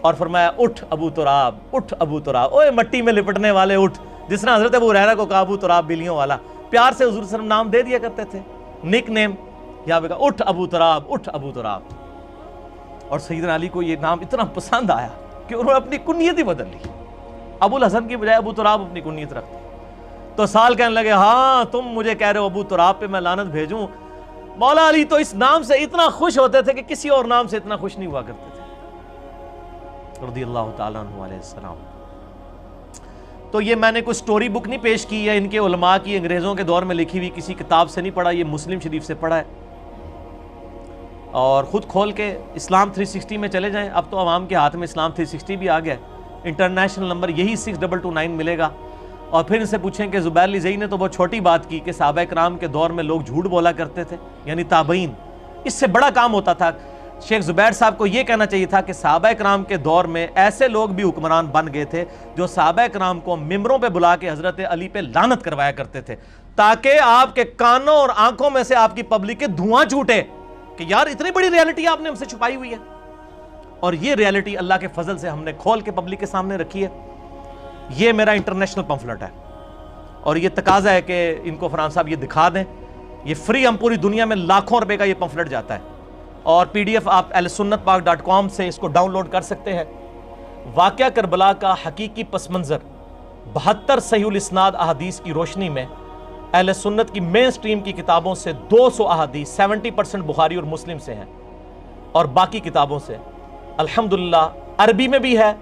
اور فرمایا اٹھ ابو تراب، اٹھ ابو تراب، اوے مٹی میں لپٹنے والے اٹھ. جس طرح حضرت ابو ہریرہ کو کہا ابو تراب بلیوں والا، پیار سے حضور صلی اللہ علیہ وسلم نام دے دیا کرتے تھے، نک نیم. یہاں پہ کہا اٹھ ابو تراب، اٹھ ابو تراب. اور سیدنا علی کو یہ نام اتنا پسند آیا کہ انہوں نے اپنی کنیت ہی بدل لی. ابو الحسن کی بجائے ابو تراب اپنی کنیت رکھتے. تو سال کہنے لگے ہاں تم مجھے کہہ رہے ہو ابو تراب پہ میں لعنت بھیجوں. مولا علی تو اس نام سے اتنا خوش ہوتے تھے کہ کسی اور نام سے اتنا خوش نہیں ہوا کرتے تھے رضی اللہ تعالیٰ عنہ علیہ السلام. تو یہ میں نے کوئی سٹوری بک نہیں پیش کی ہے ان کے علماء کی انگریزوں کے دور میں لکھی ہوئی کسی کتاب سے نہیں پڑھا, یہ مسلم شریف سے پڑھا ہے. اور خود کھول کے اسلام 360 میں چلے جائیں, اب تو عوام کے ہاتھ میں اسلام 360 بھی آ گیا ہے. انٹرنیشنل نمبر یہی 6229 ملے گا. اور پھر ان سے پوچھیں کہ زبیر علی زئی نے تو بہت چھوٹی بات کی کہ صحابہ کرام کے دور میں لوگ جھوٹ بولا کرتے تھے, یعنی تابعین. اس سے بڑا کام ہوتا تھا. شیخ زبیر صاحب کو یہ کہنا چاہیے تھا کہ صحابہ کرام کے دور میں ایسے لوگ بھی حکمران بن گئے تھے جو صحابہ کرام کو ممبروں پہ بلا کے حضرت علی پہ لعنت کروایا کرتے تھے, تاکہ آپ کے کانوں اور آنکھوں میں سے آپ کی پبلک کے دھواں چھوٹے کہ یار اتنی بڑی ریالٹی آپ نے ہم سے چھپائی ہوئی ہے. اور یہ ریالٹی اللہ کے فضل سے ہم نے کھول کے پبلک کے سامنے رکھی ہے. یہ میرا انٹرنیشنل پمفلٹ ہے اور یہ تقاضا ہے کہ ان کو فرحان صاحب یہ دکھا دیں. یہ فری, ہم پوری دنیا میں لاکھوں روپے کا یہ پمفلٹ جاتا ہے. اور PDF آپ ahlsunnatpak.com سے اس کو ڈاؤن لوڈ کر سکتے ہیں. واقعہ کربلا کا حقیقی پس منظر 72 صحیح الاسناد احادیث کی روشنی میں اہل سنت کی مین سٹریم کی کتابوں سے 200 احادیث 70% بخاری اور مسلم سے ہیں, اور باقی کتابوں سے الحمدللہ عربی میں بھی ہے,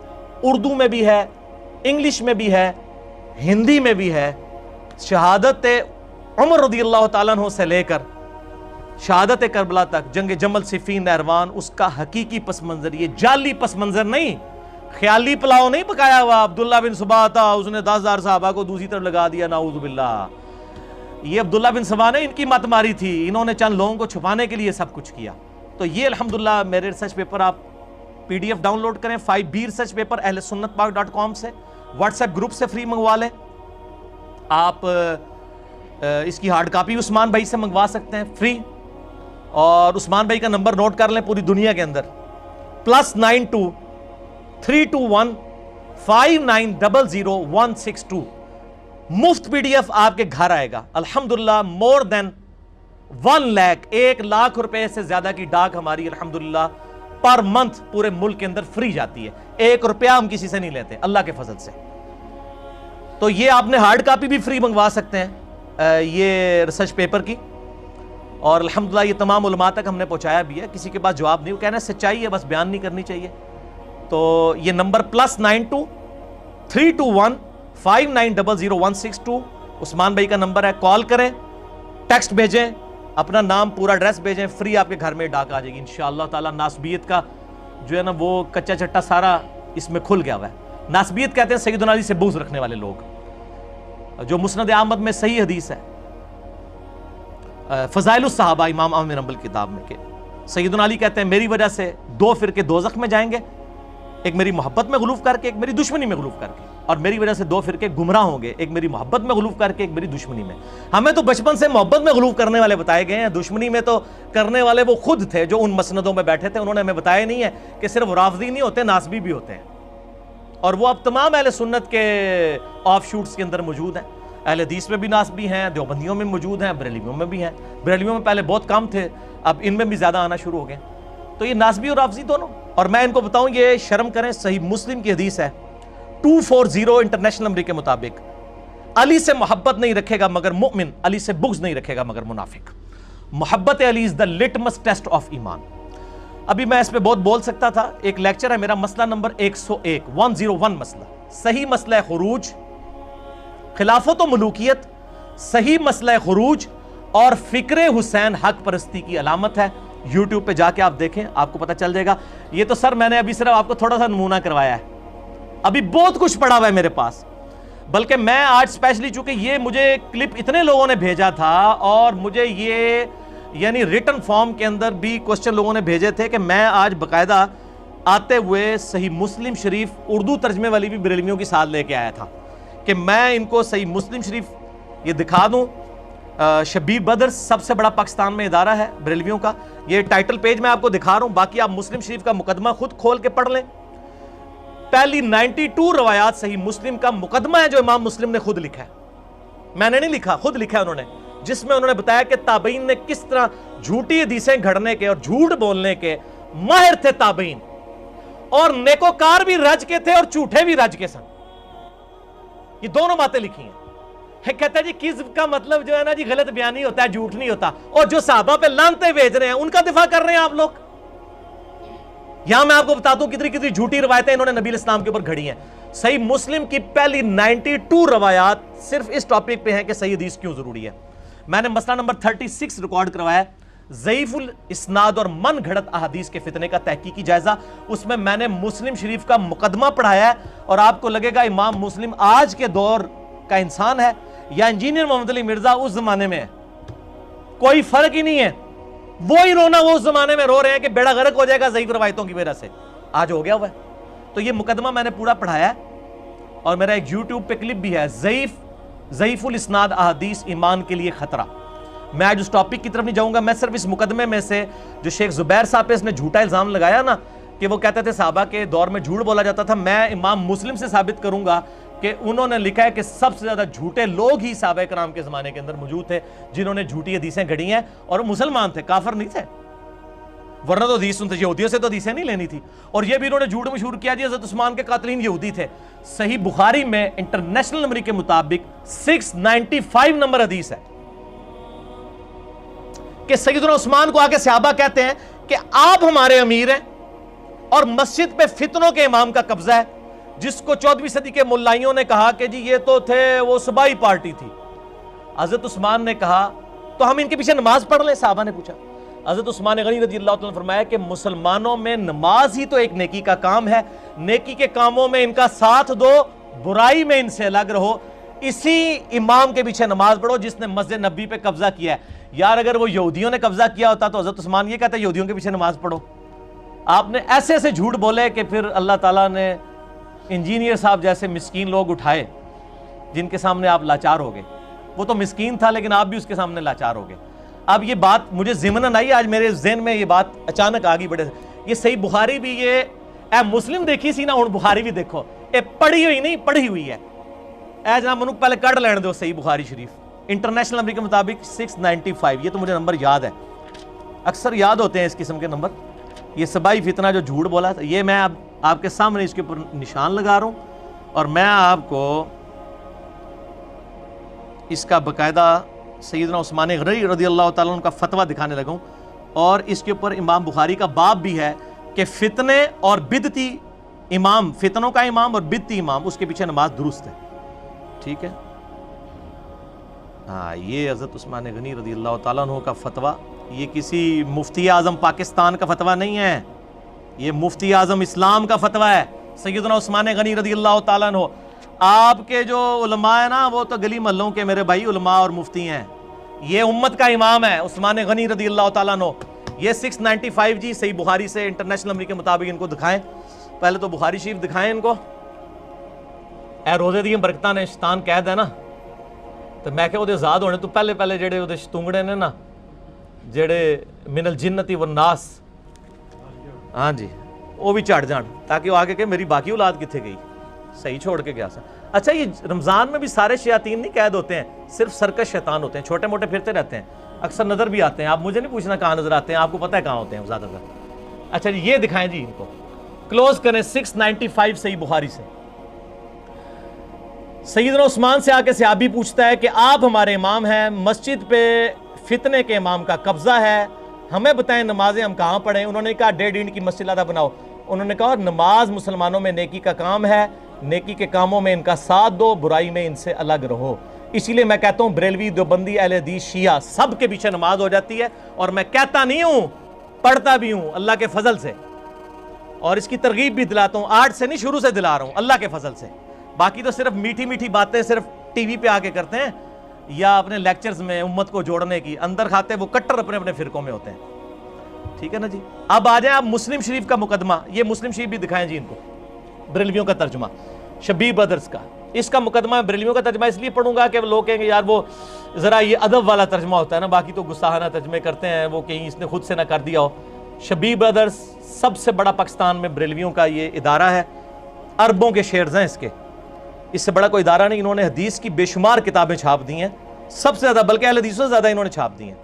اردو میں بھی ہے, انگلش میں بھی ہے, ہندی میں بھی ہے. شہادت عمر رضی اللہ تعالیٰ عنہ سے لے کر شہادت کربلا تک, جنگ جمل صفین نہروان, اس کا حقیقی پس منظر, یہ جعلی پس منظر نہیں, خیالی پلاؤ نہیں پکایا ہوا. عبداللہ بن سبا تھا, اس نے 10,000 صحابہ کو دوسری طرف لگا دیا, نعوذ باللہ. یہ عبداللہ بن سبا نے ان کی مت ماری تھی, انہوں نے چند لوگوں کو چھپانے کے لیے سب کچھ کیا. تو یہ الحمدللہ میرے ریسرچ پیپر آپ PDF ڈاؤن لوڈ کریں 5B ریسرچ پیپر ahlsunnatpak.com سے, واٹس ایپ گروپ سے فری منگوا لیں. آپ اس کی ہارڈ کاپی عثمان بھائی سے منگوا سکتے ہیں فری. اور عثمان بھائی کا نمبر نوٹ کر لیں پوری دنیا کے اندر, +92 321 59000162. مفت PDF آپ کے گھر آئے گا الحمدللہ. مور دین 1 لاکھ 1 لاکھ روپے سے زیادہ کی ڈاک ہماری الحمدللہ پر منتھ پورے ملک کے اندر فری جاتی ہے. 1 روپیہ ہم کسی سے نہیں لیتے اللہ کے فضل سے. تو یہ آپ نے ہارڈ کاپی بھی فری منگوا سکتے ہیں یہ ریسرچ پیپر کی. اور الحمدللہ یہ تمام علماء تک ہم نے پہنچایا بھی ہے. کسی کے پاس جواب نہیں, وہ کہنا سچائی ہے بس بیان نہیں کرنی چاہیے. تو یہ نمبر +92 321 59000162 عثمان بھائی کا نمبر ہے. کال کریں, ٹیکسٹ بھیجیں, اپنا نام پورا ایڈریس بھیجیں, فری آپ کے گھر میں ڈاک آ جائے گی انشاءاللہ تعالیٰ. ناسبیت کا جو ہے نا وہ کچا چٹا سارا اس میں کھل گیا ہوا ہے. ناسبیت کہتے ہیں سیدنا علی سے بغض رکھنے والے لوگ, جو مسند احمد میں صحیح حدیث ہے فضائل الصحابہ امام احمد بن حنبل کتاب میں کہ سیدنا علی کہتے ہیں میری وجہ سے 2 فرقے دوزخ میں جائیں گے, ایک میری محبت میں غلوف کر کے, ایک میری دشمنی میں غلوف کر کے. اور میری وجہ سے 2 فرقے گمراہ ہوں گے, ایک میری محبت میں غلوف کر کے, ایک میری دشمنی میں. ہمیں تو بچپن سے محبت میں غلوف کرنے والے بتائے گئے ہیں, دشمنی میں تو کرنے والے وہ خود تھے جو ان مسندوں میں بیٹھے تھے. انہوں نے ہمیں بتایا نہیں ہے کہ صرف رافضی نہیں ہوتے, ناسبی بھی ہوتے ہیں. اور وہ اب تمام اہل سنت کے آف شوٹس کے اندر موجود ہیں. اہل حدیث میں بھی ناسبی ہیں, دیوبندیوں میں موجود ہیں, بریلویوں میں بھی ہیں. بریلویوں میں پہلے بہت کم تھے, اب ان میں بھی زیادہ آنا شروع ہو گئے. تو یہ ناسبی اور رافضی دونوں. اور میں ان کو بتاؤں, یہ شرم کریں, صحیح مسلم کی حدیث ہے 240 انٹرنیشنل نمبر کے مطابق, علی سے محبت نہیں رکھے گا مگر مومن, علی سے بغض نہیں رکھے گا مگر منافق. محبت علی از دا لٹمس ٹیسٹ آف ایمان. ابھی میں اس پہ بہت بول سکتا تھا, ایک لیکچر ہے میرا, مسئلہ نمبر 101 مسئلہ, صحیح مسئلہ خروج, خلافت و ملوکیت, صحیح مسئلہ خروج اور فکر حسین حق پرستی کی علامت ہے. یوٹیوب پہ جا کے آپ دیکھیں, آپ کو پتہ چل جائے گا. یہ تو سر میں نے ابھی صرف آپ کو تھوڑا سا نمونہ کروایا ہے, ابھی بہت کچھ پڑا ہوا ہے میرے پاس. بلکہ میں آج اسپیشلی, چونکہ یہ مجھے کلپ اتنے لوگوں نے بھیجا تھا اور مجھے یہ یعنی ریٹن فارم کے اندر بھی کوسچن لوگوں نے بھیجے تھے, کہ میں آج باقاعدہ آتے ہوئے صحیح مسلم شریف اردو ترجمے والی بھی بریلویوں کی ساتھ لے کے آیا تھا کہ میں ان کو صحیح مسلم شریف یہ دکھا دوں. شبیر بدر سب سے بڑا پاکستان میں ادارہ ہے بریلویوں کا, یہ ٹائٹل پیج میں آپ کو دکھا رہا ہوں, باقی آپ مسلم شریف کا مقدمہ خود کھول کے پڑھ لیں. پہلی 92 روایات صحیح مسلم کا مقدمہ ہے جو امام مسلم نے خود لکھا ہے, میں نے نہیں لکھا, خود لکھا ہے انہوں نے, جس میں انہوں نے بتایا کہ تابعین نے کس طرح جھوٹی حدیثیں گھڑنے کے اور جھوٹ بولنے کے ماہر تھے تابعین, اور نیکوکار بھی رج کے تھے اور جھوٹے بھی رج کے سن. یہ دونوں باتیں لکھی ہیں. کہتا ہے جی کذب کا مطلب جو ہے نا جی غلط بیان نہیں ہوتا ہے، جھوٹ نہیں ہوتا، اور جو صحابہ پہ لعنتیں بھیج رہے ہیں ان کا دفاع کر رہے ہیں آپ لوگ۔ یہاں میں آپ کو بتاتا ہوں کتنی کتنی جھوٹی روایتیں انہوں نے نبی علیہ السلام کے اوپر گھڑی ہیں۔ صحیح مسلم کی پہلی 92 روایات صرف اس ٹاپک پہ ہیں کہ صحیح حدیث کیوں ضروری ہے۔ میں نے مسئلہ نمبر 36 ریکارڈ کروایا ہے، ضعیف الاسناد اور من گھڑت احادیث کے فتنے کا تحقیقی جائزہ۔ اس میں میں نے مسلم شریف کا مقدمہ پڑھایا ہے، اور آپ کو لگے گا امام مسلم آج کے دور کا انسان ہے یا انجینئر محمد علی مرزا اس زمانے میں ہے، کوئی فرق ہی نہیں ہے۔ وہی رونا وہ اس زمانے میں رو رہے ہیں کہ بیڑا غرق ہو جائے گا ضعیف روایتوں کی وجہ سے، آج ہو گیا ہوا ہے۔ تو یہ مقدمہ میں نے پورا پڑھایا ہے، اور میرا ایک یوٹیوب پہ کلپ بھی ہے، ضعیف الاسناد احادیث ایمان کے لیے خطرہ۔ میں آج اس ٹاپک کی طرف نہیں جاؤں گا، میں صرف اس مقدمے میں سے جو شیخ زبیر صاحب پہ اس نے جھوٹا الزام لگایا نا کہ وہ کہتے تھے صحابہ کے دور میں جھوٹ بولا جاتا تھا، میں امام مسلم سے ثابت کروں گا کہ انہوں نے لکھا ہے کہ سب سے زیادہ جھوٹے لوگ ہی صحابہ کرام کے زمانے کے اندر موجود تھے جنہوں نے جھوٹی حدیثیں گھڑی ہیں، اور وہ مسلمان تھے، کافر نہیں تھے، ورنہ تو حدیث سنتے یہودیوں سے تو حدیثیں نہیں لینی تھی۔ اور یہ بھی انہوں نے جھوٹ مشہور کیا جی حضرت عثمان کے قاتلین یہودی تھے۔ صحیح بخاری میں انٹرنیشنل نمبر کے مطابق 695 نمبر حدیث ہے کہ سیدنا عثمان کو آگے صحابہ کہتے ہیں کہ آپ ہمارے امیر ہیں، اور مسجد پہ فتنوں کے امام کا قبضہ ہے، جس کو 14ویں صدی کے ملائیوں نے کہا کہ جی یہ تو تھے وہ صبائی پارٹی تھی۔ حضرت عثمان نے کہا تو ہم ان کے پیچھے نماز پڑھ لیں؟ صحابہ نے پوچھا۔ حضرت عثمان غنی رضی اللہ تعالیٰ نے فرمایا کہ مسلمانوں میں نماز ہی تو ایک نیکی کا کام ہے، نیکی کے کاموں میں ان کا ساتھ دو، برائی میں ان سے الگ رہو، اسی امام کے پیچھے نماز پڑھو جس نے مسجد نبی پہ قبضہ کیا ہے۔ یار اگر وہ یہودیوں نے قبضہ کیا ہوتا تو حضرت عثمان یہ کہتا ہے یہودیوں کے پیچھے نماز پڑھو۔ آپ نے ایسے ایسے جھوٹ بولے کہ پھر اللہ تعالیٰ نے انجینئر صاحب جیسے مسکین لوگ اٹھائے جن کے سامنے آپ لاچار ہو گئے۔ وہ تو مسکین تھا لیکن آپ بھی اس کے سامنے لاچار ہو گئے۔ اب یہ بات مجھے ضمناً آئی، آج میرے ذہن میں یہ بات اچانک آ گئی بڑے، یہ صحیح بخاری بھی یہ اے مسلم دیکھی سی نا، ہوں بخاری بھی دیکھو، اے پڑھی ہوئی نہیں پڑھی ہوئی ہے۔ اے جناب منوک پہلے کٹ لین دو صحیح بخاری شریف انٹرنیشنل نمبر کے مطابق 695، یہ تو مجھے نمبر یاد ہے، اکثر یاد ہوتے ہیں اس قسم کے نمبر۔ یہ صبائی فتنہ جو جھوٹ بولا تھا، یہ میں اب آپ کے سامنے اس کے اوپر نشان لگا رہا ہوں، اور میں آپ کو اس کا باقاعدہ سیدنا عثمان غنی رضی اللہ تعالیٰ عنہ کا فتویٰ دکھانے لگا ہوں، اور اس کے اوپر امام بخاری کا باب بھی ہے کہ فتنے اور بدعتی امام، فتنوں کا امام اور بدعتی امام، اس کے پیچھے نماز درست ہے۔ ٹھیک ہے، ہاں یہ حضرت عثمان غنی رضی اللہ تعالیٰ عنہ کا فتویٰ، یہ کسی مفتی اعظم پاکستان کا فتویٰ نہیں ہے، یہ مفتی اعظم اسلام کا فتویٰ ہے، سیدنا عثمان غنی رضی اللہ تعالیٰ عنہ۔ آپ کے جو علماء ہیں نا وہ تو گلی محلوں کے میرے بھائی علماء اور مفتی ہیں، یہ امت کا امام ہے عثمان غنی رضی اللہ تعالیٰ عنہ۔ یہ 695 جی صحیح بخاری سے انٹرنیشنل نمبر کے مطابق ان کو دکھائیں، پہلے تو بخاری شریف دکھائیں ان کو۔ اے روزے دی برکتاں نے شیطان قید ہے نا، تو میں کہ وہ آزاد ہونے تو پہلے پہلے جڑے وہ شتونگڑے نے نا، جڑے من الجنتی والناس، ہاں جی وہ بھی چڑھ جان، تاکہ وہ آگے کہ میری باقی اولاد کتنے گئی، صحیح چھوڑ کے گیا سا۔ اچھا یہ رمضان میں بھی سارے شیاطین نہیں قید ہوتے ہیں، صرف سرکش شیطان ہوتے ہیں، چھوٹے موٹے پھرتے رہتے ہیں، اکثر نظر بھی آتے ہیں، آپ مجھے نہیں پوچھنا کہاں نظر آتے ہیں، آپ کو پتہ ہے کہاں ہوتے ہیں زیادہ تر۔ اچھا جی یہ دکھائیں جی، ان کو کلوز کریں 695 صحیح بخاری سے۔ سیدنا عثمان سے آ کے صحابی پوچھتا ہے کہ آپ ہمارے امام ہیں، مسجد پہ فتنے کے امام کا قبضہ ہے، ہمیں بتائیں نمازیں ہم کہاں پڑھیں؟ انہوں نے کہا 1.5 اینٹ کی مسجد آدھا بناؤ۔ انہوں نے کہا نماز مسلمانوں میں نیکی کا کام ہے، نیکی کے کاموں میں ان کا ساتھ دو، برائی میں ان سے الگ رہو۔ اسی لیے میں کہتا ہوں بریلوی، دیوبندی، اہل حدیث، شیعہ سب کے پیچھے نماز ہو جاتی ہے، اور میں کہتا نہیں ہوں، پڑھتا بھی ہوں اللہ کے فضل سے، اور اس کی ترغیب بھی دلاتا ہوں، آج سے نہیں شروع سے دلا رہا ہوں اللہ کے فضل سے۔ باقی تو صرف میٹھی میٹھی باتیں صرف ٹی وی پہ آ کے کرتے ہیں یا اپنے لیکچرز میں امت کو جوڑنے کی، اندر کھاتے وہ کٹر اپنے اپنے فرقوں میں ہوتے ہیں۔ ٹھیک ہے نا جی، اب آ جائیں آپ مسلم شریف کا مقدمہ، یہ مسلم شریف بھی دکھائیں جی ان کو، بریلویوں کا ترجمہ شبیر برادرز کا۔ اس کا مقدمہ بریلویوں کا ترجمہ اس لیے پڑھوں گا کہ لوگ کہیں گے یار وہ ذرا یہ ادب والا ترجمہ ہوتا ہے نا، باقی تو گستاخانہ ترجمے کرتے ہیں، وہ کہیں اس نے خود سے نہ کر دیا ہو۔ شبیر برادرز سب سے بڑا پاکستان میں بریلویوں کا یہ ادارہ ہے، اربوں کے شیئرز ہیں اس کے، اس سے بڑا کوئی ادارہ نہیں۔ انہوں نے حدیث کی بے شمار کتابیں چھاپ دی ہیں، سب سے زیادہ، بلکہ اہل حدیثوں سے زیادہ انہوں نے چھاپ دی ہیں۔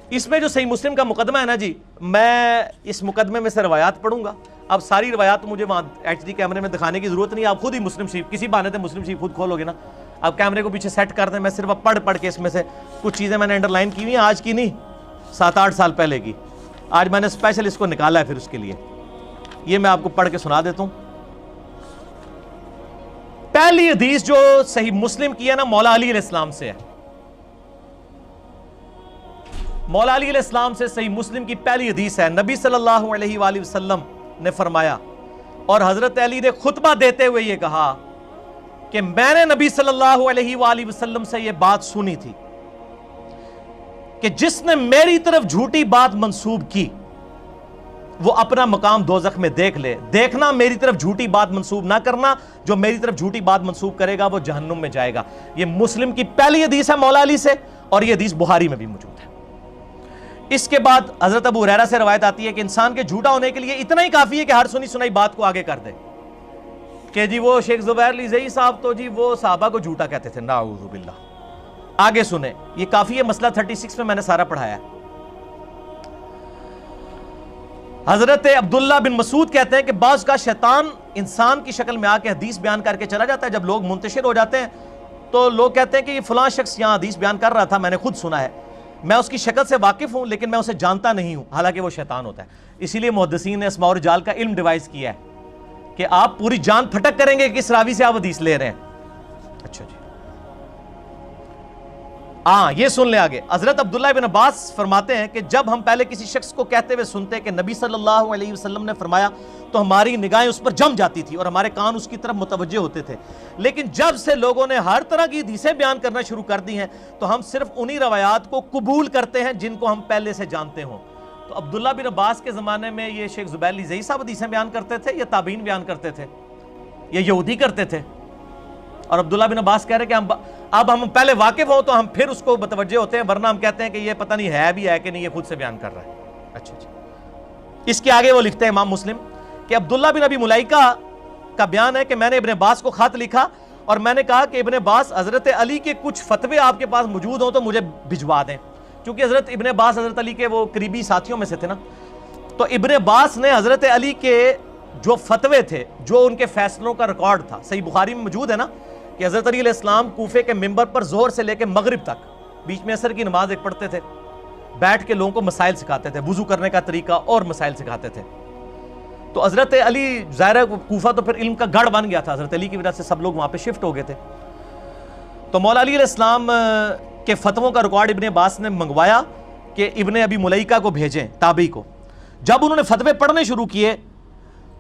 اس میں جو صحیح مسلم کا مقدمہ ہے نا جی، میں اس مقدمے میں سے روایات پڑھوں گا۔ اب ساری روایات مجھے وہاں HD کیمرے میں دکھانے کی ضرورت نہیں، آپ خود ہی مسلم شریف کسی بہانے سے مسلم شریف خود کھولو گے نا، اب کیمرے کو پیچھے سیٹ کر دیں, میں صرف اب پڑھ کے اس میں سے کچھ چیزیں میں نے انڈر لائن کی ہوئی ہیں, آج کی نہیں 7-8 سال پہلے کی. آج میں نے اسپیشل اس کو نکالا ہے پھر اس کے لیے. یہ میں آپ کو پڑھ کے سنا دیتا ہوں. پہلی حدیث جو صحیح مسلم کی ہے نا, مولا علی علیہ السلام سے ہے. مولا علی علیہ السلام سے صحیح مسلم کی پہلی حدیث ہے. نبی صلی اللہ علیہ وآلہ وسلم نے فرمایا, اور حضرت علی نے خطبہ دیتے ہوئے یہ کہا کہ میں نے نبی صلی اللہ علیہ وآلہ وسلم سے یہ بات سنی تھی کہ جس نے میری طرف جھوٹی بات منسوب کی وہ اپنا مقام دوزخ میں دیکھ لے. دیکھنا میری طرف جھوٹی بات منسوب نہ کرنا, جو میری طرف جھوٹی بات منسوب کرے گا وہ جہنم میں جائے گا. یہ مسلم کی پہلی حدیث ہے مولا علی سے, اور یہ حدیث بخاری میں بھی موجود ہے. اس کے بعد حضرت ابو ہریرہ سے روایت آتی ہے کہ انسان کے جھوٹا ہونے کے لیے اتنا ہی کافی ہے کہ ہر سنی سنائی بات کو آگے کر دے کہ جی وہ شیخ زبیر لیزئی صاحب تو جی وہ صحابہ کو جھوٹا کہتے تھے, نعوذ باللہ. آگے سنیں, یہ کافی ہے. مسئلہ 36 میں نے سارا پڑھایا ہے. حضرت عبداللہ بن مسعود کہتے ہیں کہ بعض کا شیطان انسان کی شکل میں آ کے حدیث بیان کر کے چلا جاتا ہے. جب لوگ منتشر ہو جاتے ہیں تو لوگ کہتے ہیں کہ یہ فلاں شخص یہاں حدیث بیان کر رہا تھا, میں نے خود سنا ہے, میں اس کی شکل سے واقف ہوں لیکن میں اسے جانتا نہیں ہوں, حالانکہ وہ شیطان ہوتا ہے. اسی لیے محدثین نے اسماء و رجال کا علم ڈیوائز کیا ہے کہ آپ پوری جان پھٹک کریں گے کہ کس راوی سے آپ حدیث لے رہے ہیں. اچھا جی, یہ سن لے آگے. حضرت عبداللہ بن عباس فرماتے ہیں کہ جب ہم پہلے کسی شخص کو کہتے ہوئے سنتے کہ نبی صلی اللہ علیہ وسلم نے فرمایا تو ہماری نگاہیں اس پر جم جاتی تھی اور ہمارے کان اس کی طرف متوجہ ہوتے تھے. لیکن جب سے لوگوں نے ہر طرح کی حدیثیں بیان کرنا شروع کر دی ہیں تو ہم صرف انہی روایات کو قبول کرتے ہیں جن کو ہم پہلے سے جانتے ہوں. تو عبداللہ بن عباس کے زمانے میں یہ شیخ زبیر لیزئی صاحب حدیثیں بیان کرتے تھے یا تابعین بیان کرتے تھے یا یہودی کرتے تھے؟ اور عبداللہ بن عباس کہہ رہے کہ اب ہم پہلے واقف ہوں تو ہم پھر اس کو متوجہ ہوتے ہیں, ورنہ ہم کہتے ہیں کہ یہ پتہ نہیں ہے بھی ہے کہ نہیں, یہ خود سے بیان کر رہا ہے. اچھا جی, اس کے آگے وہ لکھتے ہیں امام مسلم کہ عبداللہ بن ابی ملیکہ کا بیان ہے کہ میں نے ابن عباس کو خط لکھا اور میں نے کہا کہ ابن عباس حضرت علی کے کچھ فتوے آپ کے پاس موجود ہوں تو مجھے بھجوا دیں, کیونکہ حضرت ابن عباس حضرت علی کے وہ قریبی ساتھیوں میں سے تھے نا. تو ابن عباس نے حضرت علی کے جو فتوے تھے, جو ان کے فیصلوں کا ریکارڈ تھا, صحیح بخاری میں موجود ہے نا کہ حضرت علی علیہ السلام کوفے کے ممبر پر ظہر سے لے کے مغرب تک, بیچ میں عصر کی نماز ایک پڑھتے تھے, بیٹھ کے لوگوں کو مسائل سکھاتے تھے, وضو کرنے کا طریقہ اور مسائل سکھاتے تھے. تو حضرت علی ظاہر کوفہ تو پھر علم کا گڑھ بن گیا تھا, حضرت علی کی وجہ سے سب لوگ وہاں پہ شفٹ ہو گئے تھے. تو مولا علی علیہ السلام کے فتووں کا ریکارڈ ابن عباس نے منگوایا کہ ابن ابی ملیکہ کو بھیجیں, تابعی کو. جب انہوں نے فتوے پڑھنے شروع کیے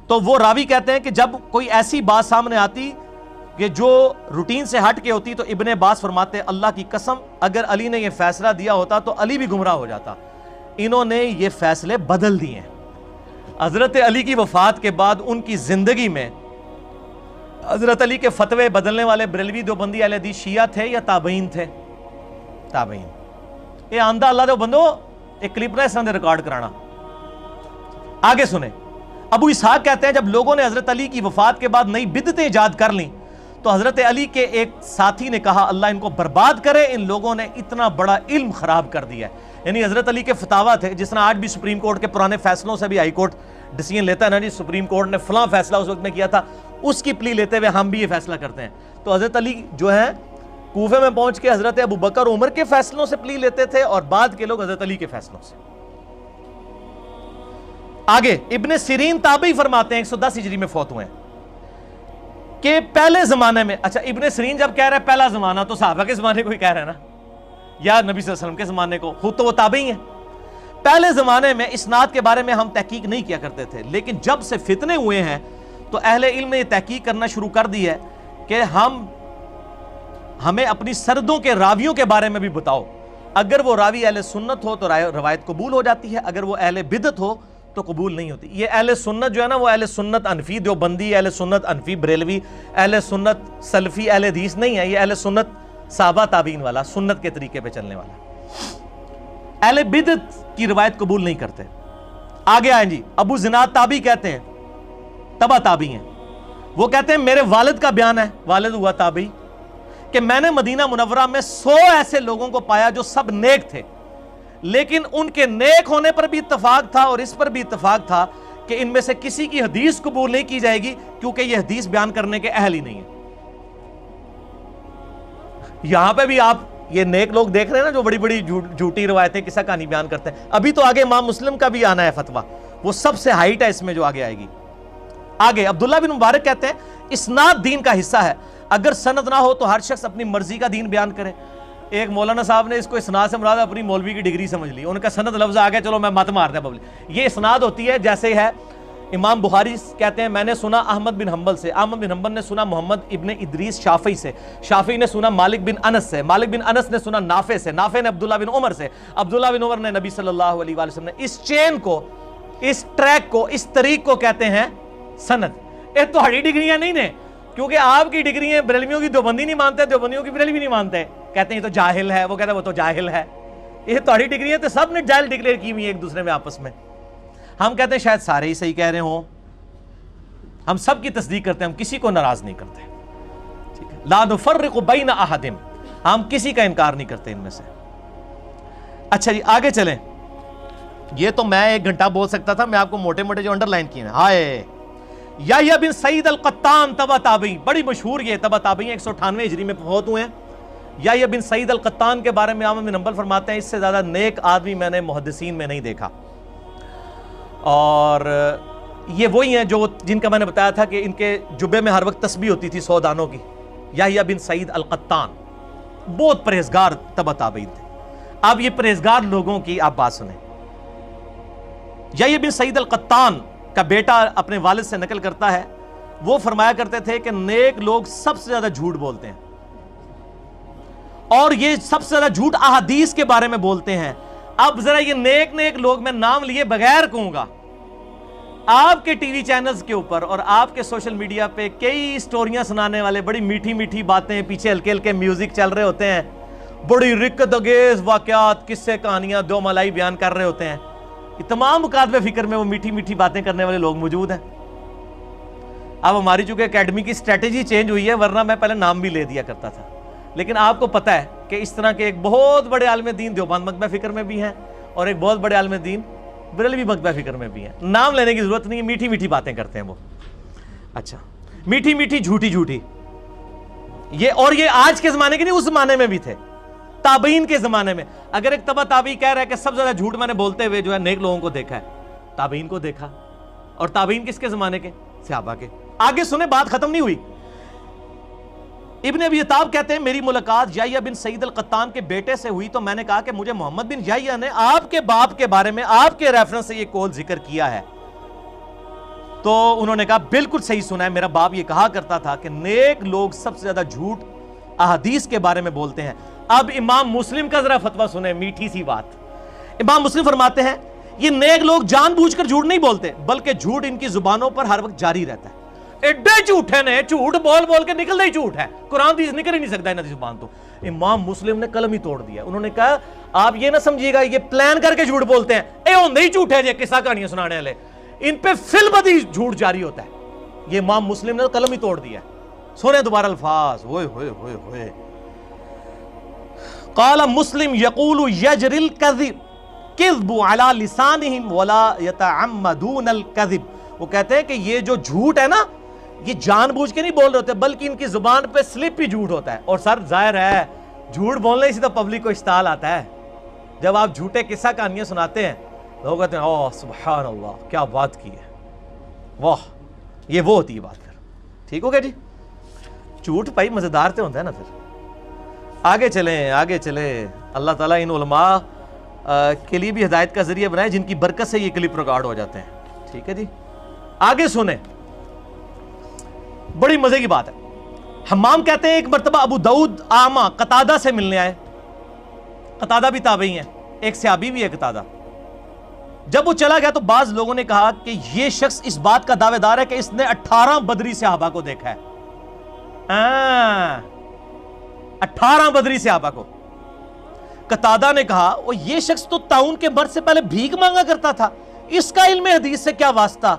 تو وہ راوی کہتے ہیں کہ جب کوئی ایسی بات سامنے آتی کہ جو روٹین سے ہٹ کے ہوتی تو ابن عباس فرماتے اللہ کی قسم اگر علی نے یہ فیصلہ دیا ہوتا تو علی بھی گمراہ ہو جاتا, انہوں نے یہ فیصلے بدل دیے ہیں. حضرت علی کی وفات کے بعد ان کی زندگی میں حضرت علی کے فتوے بدلنے والے بریلوی دیوبندی اہل حدیث شیعہ تھے یا تابعین تھے؟ تابعین. یہ آندہ اللہ دے بندو ایک کلپ نہ اس طرح ریکارڈ کرانا. آگے سنیں, ابو اسحاق کہتے ہیں جب لوگوں نے حضرت علی کی وفات کے بعد نئی بدعتیں ایجاد کر لیں تو حضرت علی کے ایک ساتھی نے کہا اللہ ان کو برباد کرے, ان لوگوں نے اتنا بڑا علم خراب کر دیا ہے. یعنی حضرت علی کے فتاویٰ تھے, جس طرح آج بھی سپریم کورٹ کے پرانے فیصلوں سے بھی ہائی کورٹ ڈیسیژن لیتا ہے نا, جی سپریم کورٹ نے فلاں فیصلہ اس وقت میں کیا تھا, اس کی پلی لیتے ہوئے ہم بھی یہ فیصلہ کرتے ہیں. تو حضرت علی جو ہے کوفے میں پہنچ کے حضرت ابو بکر عمر کے فیصلوں سے پلی لیتے تھے اور بعد کے لوگ حضرت علی کے فیصلوں سے. آگے ابن سیرین تابعی فرماتے ہیں 110 ہجری میں فوت ہوئے ہیں کہ پہلے زمانے میں, اچھا ابن سیرین جب کہہ رہا ہے پہلا زمانہ تو صحابہ کے زمانے کو ہی کہہ رہا ہے نا, یا نبی صلی اللہ علیہ وسلم کے زمانے کو, خود تو وہ تابعی ہیں. پہلے زمانے میں اسناد کے بارے میں ہم تحقیق نہیں کیا کرتے تھے, لیکن جب سے فتنے ہوئے ہیں تو اہل علم نے یہ تحقیق کرنا شروع کر دی ہے کہ ہمیں اپنی سردوں کے راویوں کے بارے میں بھی بتاؤ. اگر وہ راوی اہل سنت ہو تو روایت قبول ہو جاتی ہے, اگر وہ اہل بدعت ہو تو قبول نہیں ہوتی. یہ اہل سنت جو ہے نا, وہ اہل سنت انفی دیوبندی, اہل سنت انفی بریلوی, اہل سنت سلفی اہل حدیث نہیں ہے. یہ اہل سنت صحابہ تابعین والا, سنت کے طریقے پہ چلنے والا. اہل بدعت کی روایت قبول نہیں کرتے. آگے آئیں جی, ابو زناد تابعی کہتے ہیں, تبع تابعی ہیں, وہ کہتے ہیں میرے والد کا بیان ہے, والد ہوا تابعی, کہ میں نے مدینہ منورہ میں 100 ایسے لوگوں کو پایا جو سب نیک تھے, لیکن ان کے نیک ہونے پر بھی اتفاق تھا اور اس پر بھی اتفاق تھا کہ ان میں سے کسی کی حدیث قبول نہیں کی جائے گی کیونکہ یہ حدیث بیان کرنے کے اہل ہی نہیں ہے. یہاں پہ بھی آپ یہ نیک لوگ دیکھ رہے ہیں نا جو بڑی بڑی جھوٹی روایتیں قصہ کہانی بیان کرتے ہیں. ابھی تو آگے امام مسلم کا بھی آنا ہے فتویٰ, وہ سب سے ہائٹ ہے اس میں جو آگے آئے گی. آگے عبداللہ بن مبارک کہتے ہیں اسناد دین کا حصہ ہے, اگر سند نہ ہو تو ہر شخص اپنی مرضی کا دین بیان کرے. ایک مولانا صاحب نے اس کو اسناد سے مراد اپنی مولوی کی ڈگری سمجھ لی, ان کا سند لفظ آ گیا چلو میں مت مار دیں پبلک. یہ اسناد ہوتی ہے جیسے ہے امام بخاری کہتے ہیں میں نے سنا احمد بن حنبل سے, احمد بن حنبل نے سنا محمد ابن ادریس شافعی سے, شافعی نے سنا مالک بن انس سے, مالک بن انس نے سنا نافع سے, نافع نے عبداللہ بن عمر سے, عبداللہ بن عمر نے نبی صلی اللہ علیہ وآلہ وسلم نے. اس چین کو, اس ٹریک کو, اس طریق کو کہتے ہیں سند. یہ تو ہڑی ڈگریاں نہیں نے, کیونکہ آپ کی ڈگریاں بریلویوں کی دیوبندی نہیں مانتے, دیوبندیوں کی بریلوی نہیں مانتے, کہتے ہیں یہ تو جاہل ہے, وہ کہتا ہے وہ تو جاہل ہے. یہ تو ہڑی ڈگریاں تو سب نے جاہل ڈکلیئر کی ہوئی ایک دوسرے میں آپس میں. ہم کہتے ہیں شاید سارے ہی صحیح کہہ رہے ہوں, ہم سب کی تصدیق کرتے ہیں, ہم کسی کو ناراض نہیں کرتے. ٹھیک ہے, لا نفرق بین احد, ہم کسی کا انکار نہیں کرتے ان میں سے. اچھا جی آگے چلیں. یہ تو میں 1 گھنٹہ بول سکتا تھا, میں آپ کو موٹے موٹے جو انڈر لائن کیے ہیں. ہائے یحییٰ بن سعید القطان تبع تابعی, بڑی مشہور یہ تبع تابعی 198 ہجری میں فوت ہوئے ہیں. یحییٰ بن سعید القطان کے بارے میں احمد بن حنبل فرماتے ہیں اس سے زیادہ نیک آدمی میں نے محدثین میں نہیں دیکھا. اور یہ وہی ہیں جو جن کا میں نے بتایا تھا کہ ان کے جبے میں ہر وقت تسبیح ہوتی تھی 100 دانوں کی. یحییٰ بن سعید القطان بہت پرہیزگار تبع تابعین تھے. اب یہ پرہیزگار لوگوں کی آپ بات سنیں. یحییٰ بن سعید القطان کا بیٹا اپنے والد سے نقل کرتا ہے, وہ فرمایا کرتے تھے کہ نیک لوگ سب سے زیادہ جھوٹ بولتے ہیں, اور یہ سب سے زیادہ جھوٹ احادیث کے بارے میں بولتے ہیں. اب ذرا یہ نیک نیک لوگ میں نام لیے بغیر کہوں گا, آپ کے ٹی وی چینلز کے اوپر اور آپ کے سوشل میڈیا پہ کئی سٹوریاں سنانے والے بڑی میٹھی میٹھی باتیں, پیچھے ہلکے ہلکے میوزک چل رہے ہوتے ہیں, بڑی رکت انگیز واقعات, قصے, کہانیاں, دو ملائی بیان کر رہے ہوتے ہیں. یہ تمام مکاتبہ فکر میں وہ میٹھی میٹھی باتیں کرنے والے لوگ موجود ہیں. اب ہماری چونکہ اکیڈمی کی اسٹریٹجی چینج ہوئی ہے, ورنہ میں پہلے نام بھی لے دیا کرتا تھا. لیکن آپ کو پتہ ہے کہ اس طرح کے ایک بہت بڑے عالم دین دیوبند مکتبہ فکر میں بھی ہیں, اور ایک بہت بڑے عالم دین بریلوی مکتبہ فکر میں بھی ہیں. نام لینے کی ضرورت نہیں ہے, میٹھی میٹھی باتیں کرتے ہیں وہ. اچھا, میٹھی میٹھی جھوٹی جھوٹی, یہ اور یہ آج کے زمانے کے نہیں, اس زمانے میں بھی تھے, تابعین کے زمانے میں. اگر ایک تبع تابعی کہہ رہا ہے کہ سب سے زیادہ جھوٹ میں نے بولتے ہوئے جو ہے نیک لوگوں کو دیکھا ہے, تابعین کو دیکھا, اور تابعین کس کے زمانے کے؟ صحابہ کے. آگے سنیں, بات ختم نہیں ہوئی. ابن ابی عتاب کہتے ہیں میری ملاقات یحییٰ بن سعید القطان کے بیٹے سے ہوئی تو میں نے کہا کہ مجھے محمد بن یحییٰ نے آپ کے باپ کے بارے میں آپ کے ریفرنس سے یہ قول ذکر کیا ہے. تو انہوں نے کہا بالکل صحیح سنا ہے, میرا باپ یہ کہا کرتا تھا کہ نیک لوگ سب سے زیادہ جھوٹ احادیث کے بارے میں بولتے ہیں. اب امام مسلم کا ذرا فتویٰ سنیں, میٹھی سی بات. امام مسلم فرماتے ہیں یہ نیک لوگ جان بوجھ کر جھوٹ نہیں بولتے, بلکہ جھوٹ ان کی زبانوں پر ہر وقت جاری رہتا ہے. ایڈے جھوٹے نے, جھوٹ بول بول کے نکل دے جھوٹ ہے, قرآن حدیث نکل ہی نہیں سکتا انہاں دی زبان تو. امام مسلم نے قلم ہی توڑ دیا. انہوں نے کہا آپ یہ نہ سمجھیے گا یہ پلان کر کے جھوٹ بولتے ہیں, اے ہوندے ہی جھوٹے جے قصہ کہانیاں سنانے والے, ان پہ فی البدی جھوٹ جاری ہوتا ہے. یہ امام مسلم نے قلم ہی توڑ دیا. سنیں دوبارہ الفاظ, ہوئے ہوئے ہوئے ہوئے. قال مسلم یقول یجری الکذب علی لسانہم ولا یتعمدون الکذب. وہ کہتے ہیں کہ یہ جو جھوٹ ہے نا, یہ جان بوجھ کے نہیں بول رہے ہوتے, بلکہ ان کی زبان پہ سلپ ہی جھوٹ ہوتا ہے. اور سر ظاہر ہے جھوٹ بولنے سے تو پبلک کو اشتعال آتا ہے. جب آپ جھوٹے قصہ کہانیاں سناتے ہیں لوگ کہتے ہیں اوہ سبحان اللہ کیا بات کی ہے, واہ, یہ وہ ہوتی ہے بات. پھر ٹھیک ہو گیا جی, جھوٹ بھائی مزیدار تو ہوتا ہے نا. پھر آگے چلیں, آگے چلیں. اللہ تعالیٰ ان علماء کے لیے بھی ہدایت کا ذریعہ بنائے جن کی برکت سے یہ کلپ ریکارڈ ہو جاتے ہیں. ٹھیک ہے جی, آگے سنیں, بڑی مزے کی بات ہے. حمام کہتے ہیں ایک مرتبہ ابو داؤد اعمی قتادہ سے ملنے آئے. قتادہ بھی تابعی ہیں, ایک صحابی بھی ہے قتادہ. جب وہ چلا گیا تو بعض لوگوں نے کہا کہ یہ شخص اس بات کا دعوے دار ہے کہ اس نے 18 بدری صحابہ کو دیکھا ہے. 18 بدری صحابہ کو. قتادہ نے کہا وہ یہ شخص تو طاعون کے مرض سے پہلے بھیک مانگا کرتا تھا, اس کا علم حدیث سے کیا واسطہ؟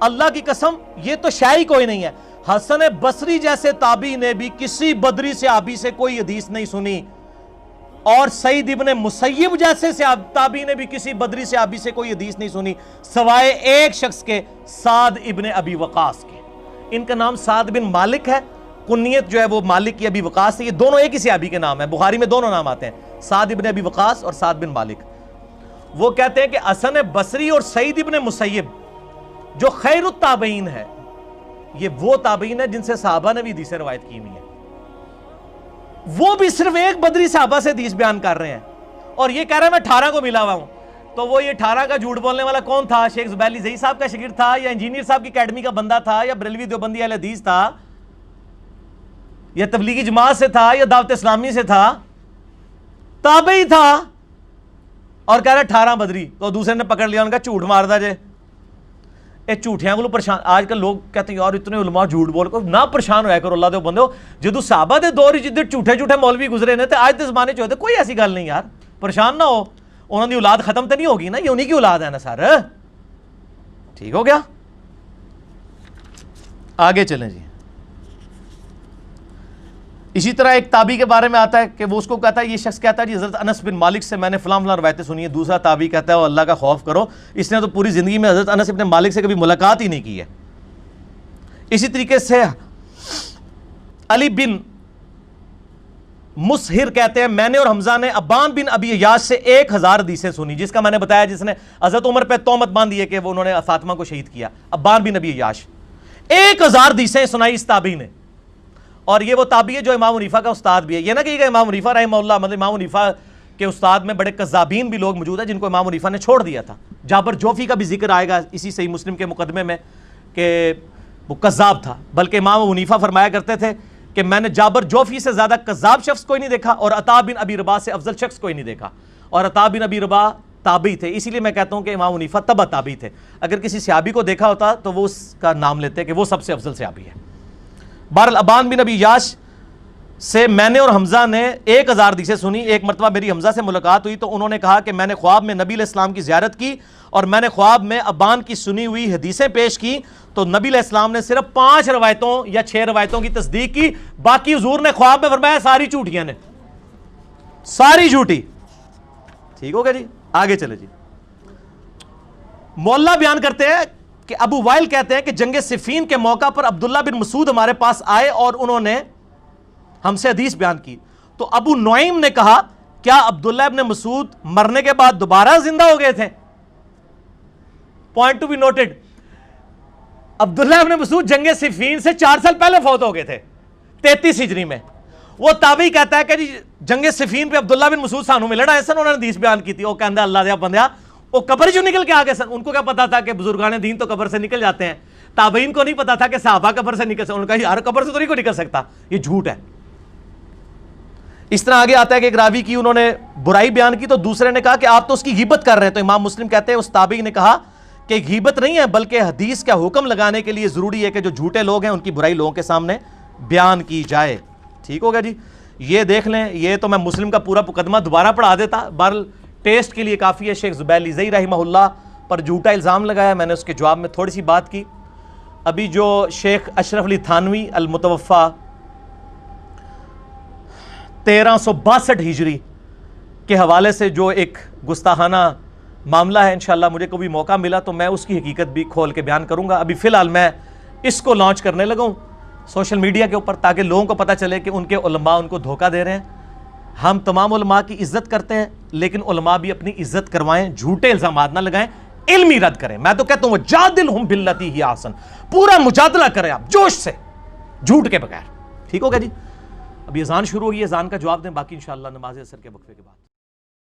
اللہ کی قسم یہ تو شاعی کوئی نہیں ہے. حسن بصری جیسے تابعی نے بھی کسی بدری صحابی سے کوئی حدیث نہیں سنی, اور سعید ابن مسیب جیسے تابعی نے بھی کسی بدری صحابی سے کوئی حدیث نہیں سنی سوائے ایک شخص کے, سعد ابن ابی وقاص کے. ان کا نام سعد بن مالک ہے, کنیت جو ہے وہ مالک کی ابی وقاص سے، یہ دونوں ایک ہی صحابی کے نام ہیں، بخاری میں دونوں نام آتے ہیں، سعد ابن ابی وقاص اور سعد بن مالک۔ وہ کہتے ہیں کہ حسن بصری اور سعید ابن مسیب جو خیر التابعین ہے، یہ وہ تابعین ہے جن سے صحابہ نے بھی حدیثیں روایت کی ہوئی ہیں، وہ بھی صرف ایک بدری صحابہ سے حدیث بیان کر رہے ہیں، اور یہ کہہ رہا ہے میں 18 کو ملا ہوا ہوں۔ تو وہ یہ 18 کا جھوٹ بولنے والا کون تھا؟ شیخ زبیر زئی صاحب کا شاگرد تھا، یا انجینئر صاحب کی اکیڈمی کا بندہ تھا، یا بریلوی دیوبندی اہل حدیث تھا، یا تبلیغی جماعت سے تھا، یا دعوت اسلامی سے تھا؟ تابعی تھا، اور کہہ رہا 18 بدری۔ تو دوسرے نے پکڑ لیا، ان کا جھوٹ مار دا جے اے جھوٹیاں کو پریشان۔ آج کل لوگ کہتے ہیں یار اتنے علماء جھوٹ بول کو نہ پریشان ہویا کرو، اللہ دے بندو، جدو صحابہ دے دور جدھر جھوٹے جھوٹے مولوی گزرے نے تے آج دے زمانے چ ہوتے کوئی ایسی گل نہیں یار، پریشان نہ ہو، انہوں نے اولاد ختم تو نہیں ہوگی نا، یہ انہی کی اولاد ہے نا سر، ٹھیک ہو گیا؟ آگے چلیں جی۔ اسی طرح ایک تابعی کے بارے میں آتا ہے کہ وہ اس کو کہتا ہے، یہ شخص کہتا ہے جی حضرت انس بن مالک سے میں نے فلاں فلاں روایتیں سنی ہے۔ دوسرا تابعی کہتا ہے وہ اللہ کا خوف کرو، اس نے تو پوری زندگی میں حضرت انس بن مالک سے کبھی ملاقات ہی نہیں کی ہے۔ اسی طریقے سے علی بن مسہر کہتے ہیں میں نے اور حمزہ نے ابان بن ابی ایاش سے 1000 حدیثیں سنی، جس کا میں نے بتایا جس نے حضرت عمر پہ تہمت باندھی ہے کہ وہ انہوں نے فاطمہ کو شہید کیا، ابان بن ابی ایاش 1000 حدیثیں سنائی اس تابعی نے۔ اور یہ وہ تابعی ہے جو امام حنیفہ کا استاد بھی ہے۔ یہ نہ کہ امام حنیفہ رحمہ اللہ، مطلب امام حنیفہ کے استاد میں بڑے کذابین بھی لوگ موجود ہیں جن کو امام حنیفہ نے چھوڑ دیا تھا۔ جابر جوفی کا بھی ذکر آئے گا اسی صحیح مسلم کے مقدمے میں کہ وہ کذاب تھا، بلکہ امام حنیفہ فرمایا کرتے تھے کہ میں نے جابر جوفی سے زیادہ کذاب شخص کوئی نہیں دیکھا، اور عطا بن ابی رباح سے افضل شخص کوئی نہیں دیکھا، اور عطا بن ابی رباح تابعی تھے، اسی لیے میں کہتا ہوں کہ امام حنیفہ تبع تابعی تھے۔ اگر کسی صحابی کو دیکھا ہوتا تو وہ اس کا نام لیتے کہ وہ سب سے افضل صحابی ہے۔ بہرحال ابان بن ابی یاش سے میں نے اور حمزہ نے 1000 حدیثیں سنی۔ ایک مرتبہ میری حمزہ سے ملاقات ہوئی تو انہوں نے کہا کہ میں نے خواب میں نبی علیہ السلام کی زیارت کی، اور میں نے خواب میں ابان کی سنی ہوئی حدیثیں پیش کی، تو نبی علیہ السلام نے صرف 5 روایتوں یا 6 روایتوں کی تصدیق کی، باقی حضور نے خواب میں فرمایا ساری جھوٹیاں نے، ساری جھوٹی۔ ٹھیک ہو گیا جی؟ آگے چلے جی۔ مولا بیان کرتے ہیں کہ ابو وائل کہتے ہیں کہ جنگ صفین کے موقع پر عبداللہ بن مسعود ہمارے پاس آئے اور انہوں نے ہم سے حدیث بیان کی، تو ابو نعیم نے کہا کیا عبداللہ ابن مسعود مرنے کے بعد دوبارہ زندہ ہو گئے تھے؟ پوائنٹ ٹو بی نوٹڈ، عبداللہ ابن مسعود جنگ صفین سے 4 سال پہلے فوت ہو گئے تھے 33 ہجری میں۔ وہ تابعی کہتا ہے کہ جی جنگ صفین پہ عبداللہ بن مسعود سانو ملنا ہے سن، انہوں نے حدیث بیان کی تھی، وہ کہندہ اللہ دیا بندیا وہ قبر جو نکل کے آگے سن، ان کو کیا پتا تھا کہ بزرگان دین تو قبر سے نکل جاتے ہیں، تابعین کو نہیں پتا تھا کہ صحابہ قبر سے نکل سکتے، انہوں نے کہا یار قبر سے تو نہیں کوئی نکل سکتا، یہ جھوٹ ہے۔ اس طرح آگے آتا ہے کہ ایک راوی کی انہوں نے برائی بیان کی تو دوسرے نے کہا کہ آپ تو اس کی غیبت کر رہے ہیں، تو امام مسلم کہتے ہیں اس تابعی نے کہا کہ غیبت نہیں ہے بلکہ حدیث کا حکم لگانے کے لیے ضروری ہے کہ جو جھوٹے لوگ ہیں ان کی برائی لوگوں کے سامنے بیان کی جائے۔ ٹھیک ہوگا جی؟ یہ دیکھ لیں، یہ تو میں مسلم کا پورا مقدمہ دوبارہ پڑھا دیتا، بہرحال ٹیسٹ کے لیے کافی ہے۔ شیخ زبیر زئی رحمہ اللہ پر جھوٹا الزام لگایا، میں نے اس کے جواب میں تھوڑی سی بات کی۔ ابھی جو شیخ اشرف علی تھانوی المتوفی 1362 ہجری کے حوالے سے جو ایک گستاخانہ معاملہ ہے، انشاءاللہ مجھے کبھی موقع ملا تو میں اس کی حقیقت بھی کھول کے بیان کروں گا۔ ابھی فی الحال میں اس کو لانچ کرنے لگا ہوں سوشل میڈیا کے اوپر، تاکہ لوگوں کو پتہ چلے کہ ان کے علماء ان کو دھوکہ دے رہے ہیں۔ ہم تمام علماء کی عزت کرتے ہیں، لیکن علماء بھی اپنی عزت کروائیں، جھوٹے الزامات نہ لگائیں، علمی رد کریں۔ میں تو کہتا ہوں وجادلہم باللتی ہی احسن، پورا مجادلہ کریں آپ جوش سے، جھوٹ کے بغیر۔ ٹھیک ہوگا جی؟ ابھی اذان شروع ہوگی، اذان کا جواب دیں، باقی انشاءاللہ نماز عصر کے وقفے کے بعد۔